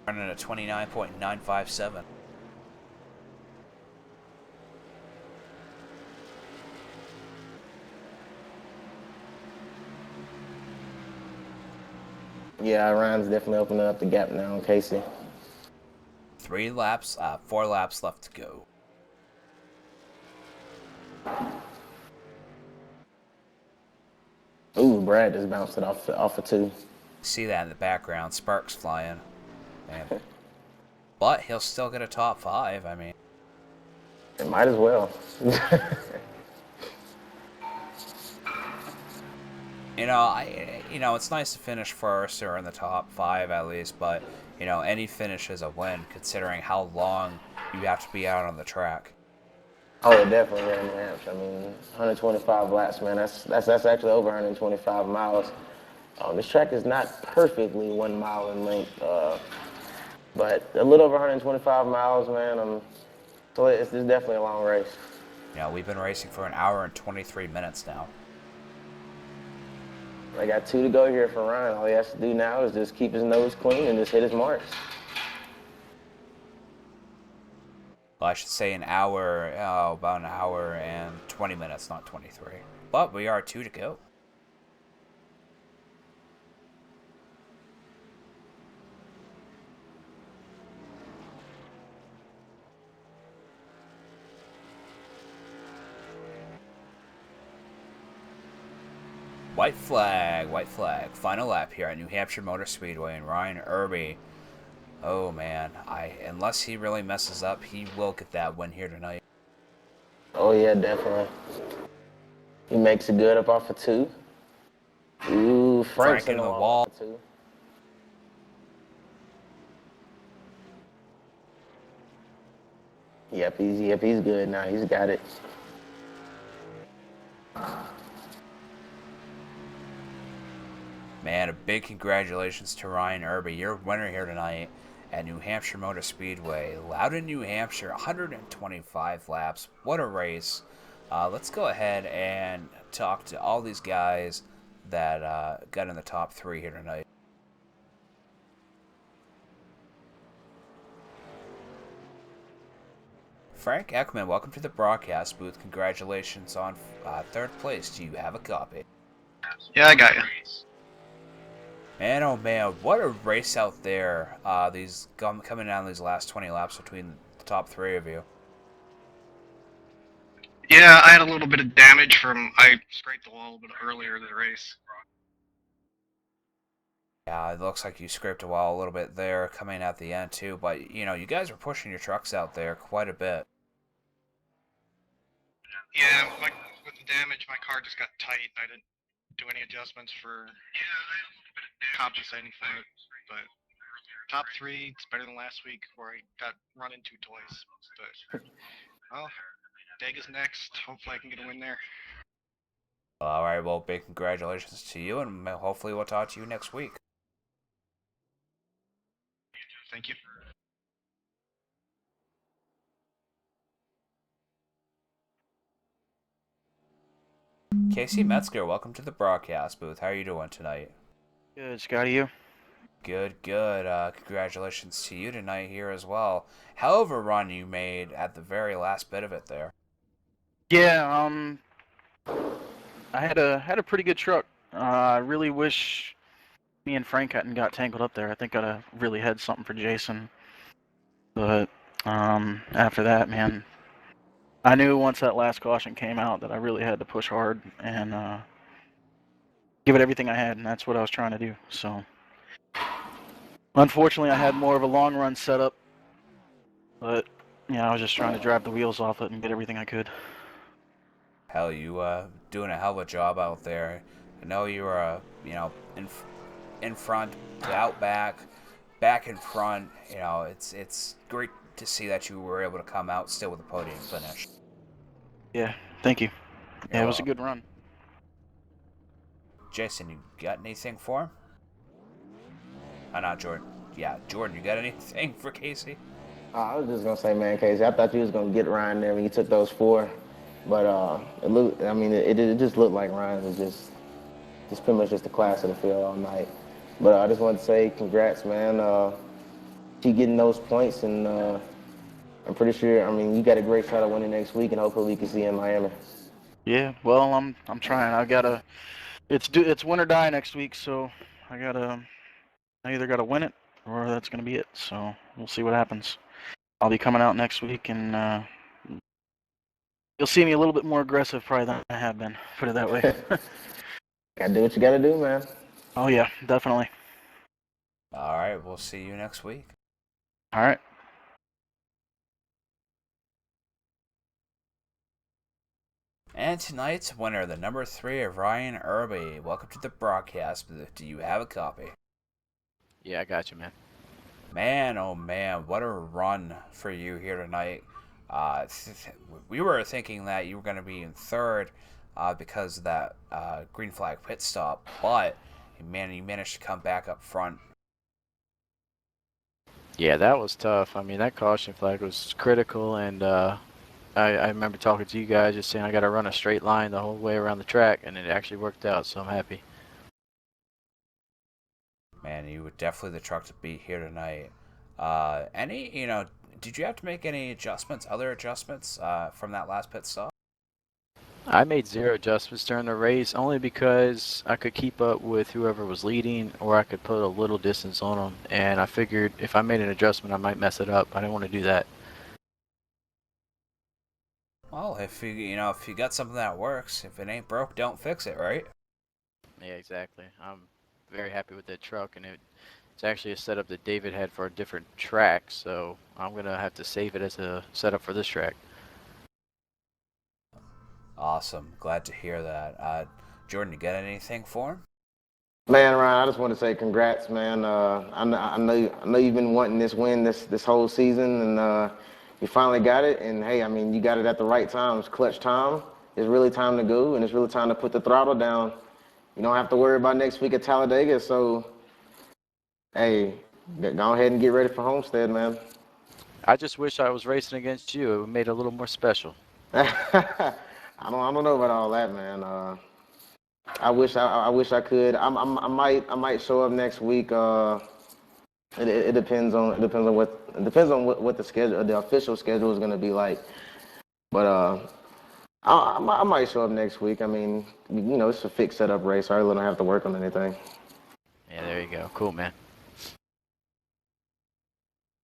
Running a 29.957. Yeah, Ryan's definitely opening up the gap now on Casey. 4 laps left to go. Ooh, Brad just bounced it off of 2. See that in the background, sparks flying. Man. But he'll still get a top 5, I mean. It might as well. It's nice to finish first or in the top 5 at least, but, any finish is a win considering how long you have to be out on the track. Oh, definitely here in New Hampshire. I mean, 125 laps, man. That's actually over 125 miles. This track is not perfectly 1 mile in length, But a little over 125 miles, man. So it's definitely a long race. You know, we've been racing for an hour and 23 minutes now. I got 2 to go here for Ryan. All he has to do now is just keep his nose clean and just hit his marks. Well, I should say an hour, about an hour and 20 minutes, not 23. But we are 2 to go. White flag, white flag. Final lap here at New Hampshire Motor Speedway, and Ryan Irby. Oh man, unless he really messes up, he will get that win here tonight. Oh yeah, definitely. He makes it good up off of 2. Ooh, Frank's in the wall. Off of 2. Yep, he's good now. He's got it. Man, a big congratulations to Ryan Irby, your winner here tonight at New Hampshire Motor Speedway. Louden, New Hampshire, 125 laps. What a race. Let's go ahead and talk to all these guys that got in the top 3 here tonight. Frank Ekman, welcome to the broadcast booth. Congratulations on 3rd place. Do you have a copy? Yeah, I got you. Man, oh man, what a race out there. These coming down these last 20 laps between the top 3 of you. Yeah, I had a little bit of damage I scraped the wall a little bit earlier in the race. Yeah, it looks like you scraped a wall a little bit there coming at the end too, but you know, you guys were pushing your trucks out there quite a bit. Yeah, with the damage, my car just got tight. I didn't do any adjustments for compensating for it. But top 3, it's better than last week where I got run into twice. But, well, Dega's next. Hopefully I can get a win there. Alright, well, big congratulations to you, and hopefully we'll talk to you next week. Thank you. Casey Metzger, welcome to the broadcast booth. How are you doing tonight? Good, Scotty, you? Good, good. Congratulations to you tonight here as well. Hell of a run you made at the very last bit of it there. Yeah, I had a pretty good truck. I really wish me and Frank hadn't got tangled up there. I think I'd have really had something for Jason. But after that, man, I knew once that last caution came out that I really had to push hard and give it everything I had, and that's what I was trying to do. So, unfortunately, I had more of a long run setup, but yeah, I was just trying to drive the wheels off it and get everything I could. Hell, you doing a hell of a job out there. I know you were, in front, to out back in front. You know, it's great to see that you were able to come out still with a podium finish. Yeah, thank you. Yeah, it was a good run. Jason, you got anything for him? Not Jordan. Yeah, Jordan, you got anything for Casey? I was just gonna say, man, Casey, I thought you was gonna get Ryan there when you took those 4, but it looked. I mean, it just looked like Ryan was just pretty much just the class of the field all night. But I just wanted to say, congrats, man. Keep getting those points, and I'm pretty sure. I mean, you got a great shot at winning next week, and hopefully we can see you in Miami. Yeah, well, I'm trying. It's win or die next week, so I either gotta win it or that's gonna be it. So we'll see what happens. I'll be coming out next week, and you'll see me a little bit more aggressive probably than I have been. Put it that way. Gotta do what you gotta do, man. Oh yeah, definitely. All right, we'll see you next week. All right. And tonight's winner, the number 3 of Ryan Irby. Welcome to the broadcast booth. Do you have a copy? Yeah, I got you, man. Man, oh man, what a run for you here tonight. We were thinking that you were going to be in 3rd because of that green flag pit stop, but man, you managed to come back up front. Yeah, that was tough. I mean, that caution flag was critical, and I remember talking to you guys just saying I got to run a straight line the whole way around the track, and it actually worked out, so I'm happy. Man, you were definitely the truck to beat here tonight. Did you have to make any adjustments, other adjustments from that last pit stop? I made 0 adjustments during the race only because I could keep up with whoever was leading, or I could put a little distance on them, and I figured if I made an adjustment I might mess it up. I didn't want to do that. Well, if you got something that works, if it ain't broke, don't fix it, right? Yeah, exactly. I'm very happy with that truck, and it's actually a setup that David had for a different track, so I'm gonna have to save it as a setup for this track. Awesome. Glad to hear that. Jordan, you got anything for him? Man, Ryan, I just want to say congrats, man. I know you've been wanting this win this whole season, and you finally got it. And hey, I mean, you got it at the right time. It's clutch time. It's really time to go, and it's really time to put the throttle down. You don't have to worry about next week at Talladega. So, hey, go ahead and get ready for Homestead, man. I just wish I was racing against you. It made it a little more special. I don't know about all that, man. I wish I could. I might show up next week. It depends on what the schedule, the official schedule is going to be like. But I might show up next week. I mean, you know, it's a fixed setup race. I really don't have to work on anything. Yeah, there you go. Cool, man.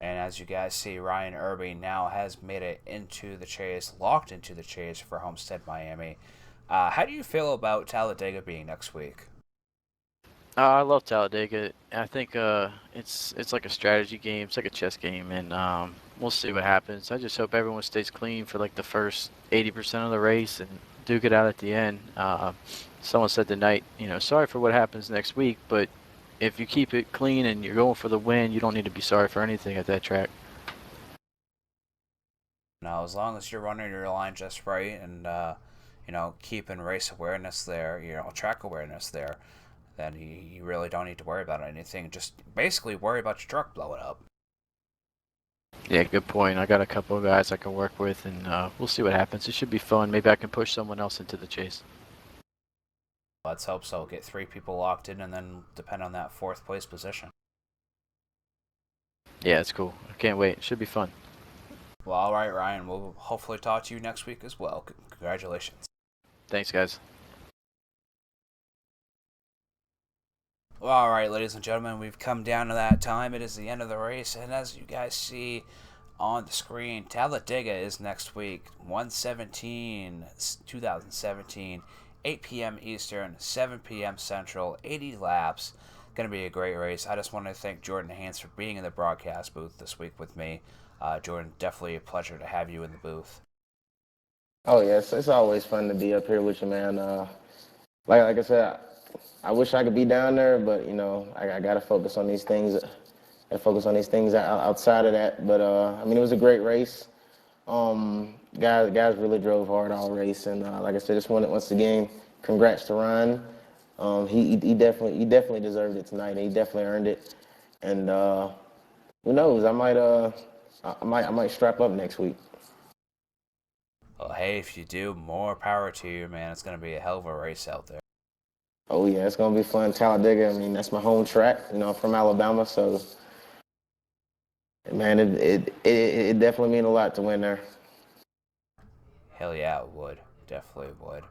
And as you guys see, Ryan Irby now has made it into the chase, locked into the chase for Homestead Miami. How do you feel about Talladega being next week? I love Talladega. I think it's like a strategy game. It's like a chess game, and we'll see what happens. I just hope everyone stays clean for like the first 80% of the race and duke it out at the end. Someone said tonight, sorry for what happens next week, but if you keep it clean and you're going for the win, you don't need to be sorry for anything at that track. Now, as long as you're running your line just right and keeping race awareness there, track awareness there, then you really don't need to worry about anything. Just basically worry about your truck blowing up. Yeah, good point. I got a couple of guys I can work with, and we'll see what happens. It should be fun. Maybe I can push someone else into the chase. Let's hope so. Get 3 people locked in and then depend on that 4th place position. Yeah, it's cool. I can't wait. It should be fun. Well, all right, Ryan. We'll hopefully talk to you next week as well. Congratulations. Thanks, guys. Well, all right, ladies and gentlemen, we've come down to that time. It is the end of the race, and as you guys see on the screen, Talladega is next week, 1/17/2017, 8 p.m. Eastern, 7 p.m. Central, 80 laps. Going to be a great race. I just want to thank Jordan Hans for being in the broadcast booth this week with me. Jordan, definitely a pleasure to have you in the booth. Oh yes, it's always fun to be up here with you, man. Like I said, I wish I could be down there, but you know, I gotta focus on these things. I focus on these things outside of that. But I mean, it was a great race. Guys really drove hard all race, and like I said, just wanted once again, congrats to Ryan. He definitely deserved it tonight. He definitely earned it. And who knows? I might strap up next week. Well, hey, if you do, more power to you, man. It's going to be a hell of a race out there. Oh yeah, it's gonna be fun. Talladega. I mean, that's my home track. You know, I'm from Alabama, so man, it definitely means a lot to win there. Hell yeah, it would. Definitely would.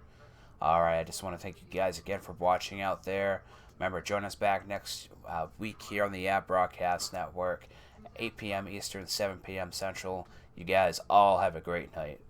All right, I just want to thank you guys again for watching out there. Remember, join us back next week here on the App Broadcast Network, 8 p.m. Eastern, 7 p.m. Central. You guys all have a great night.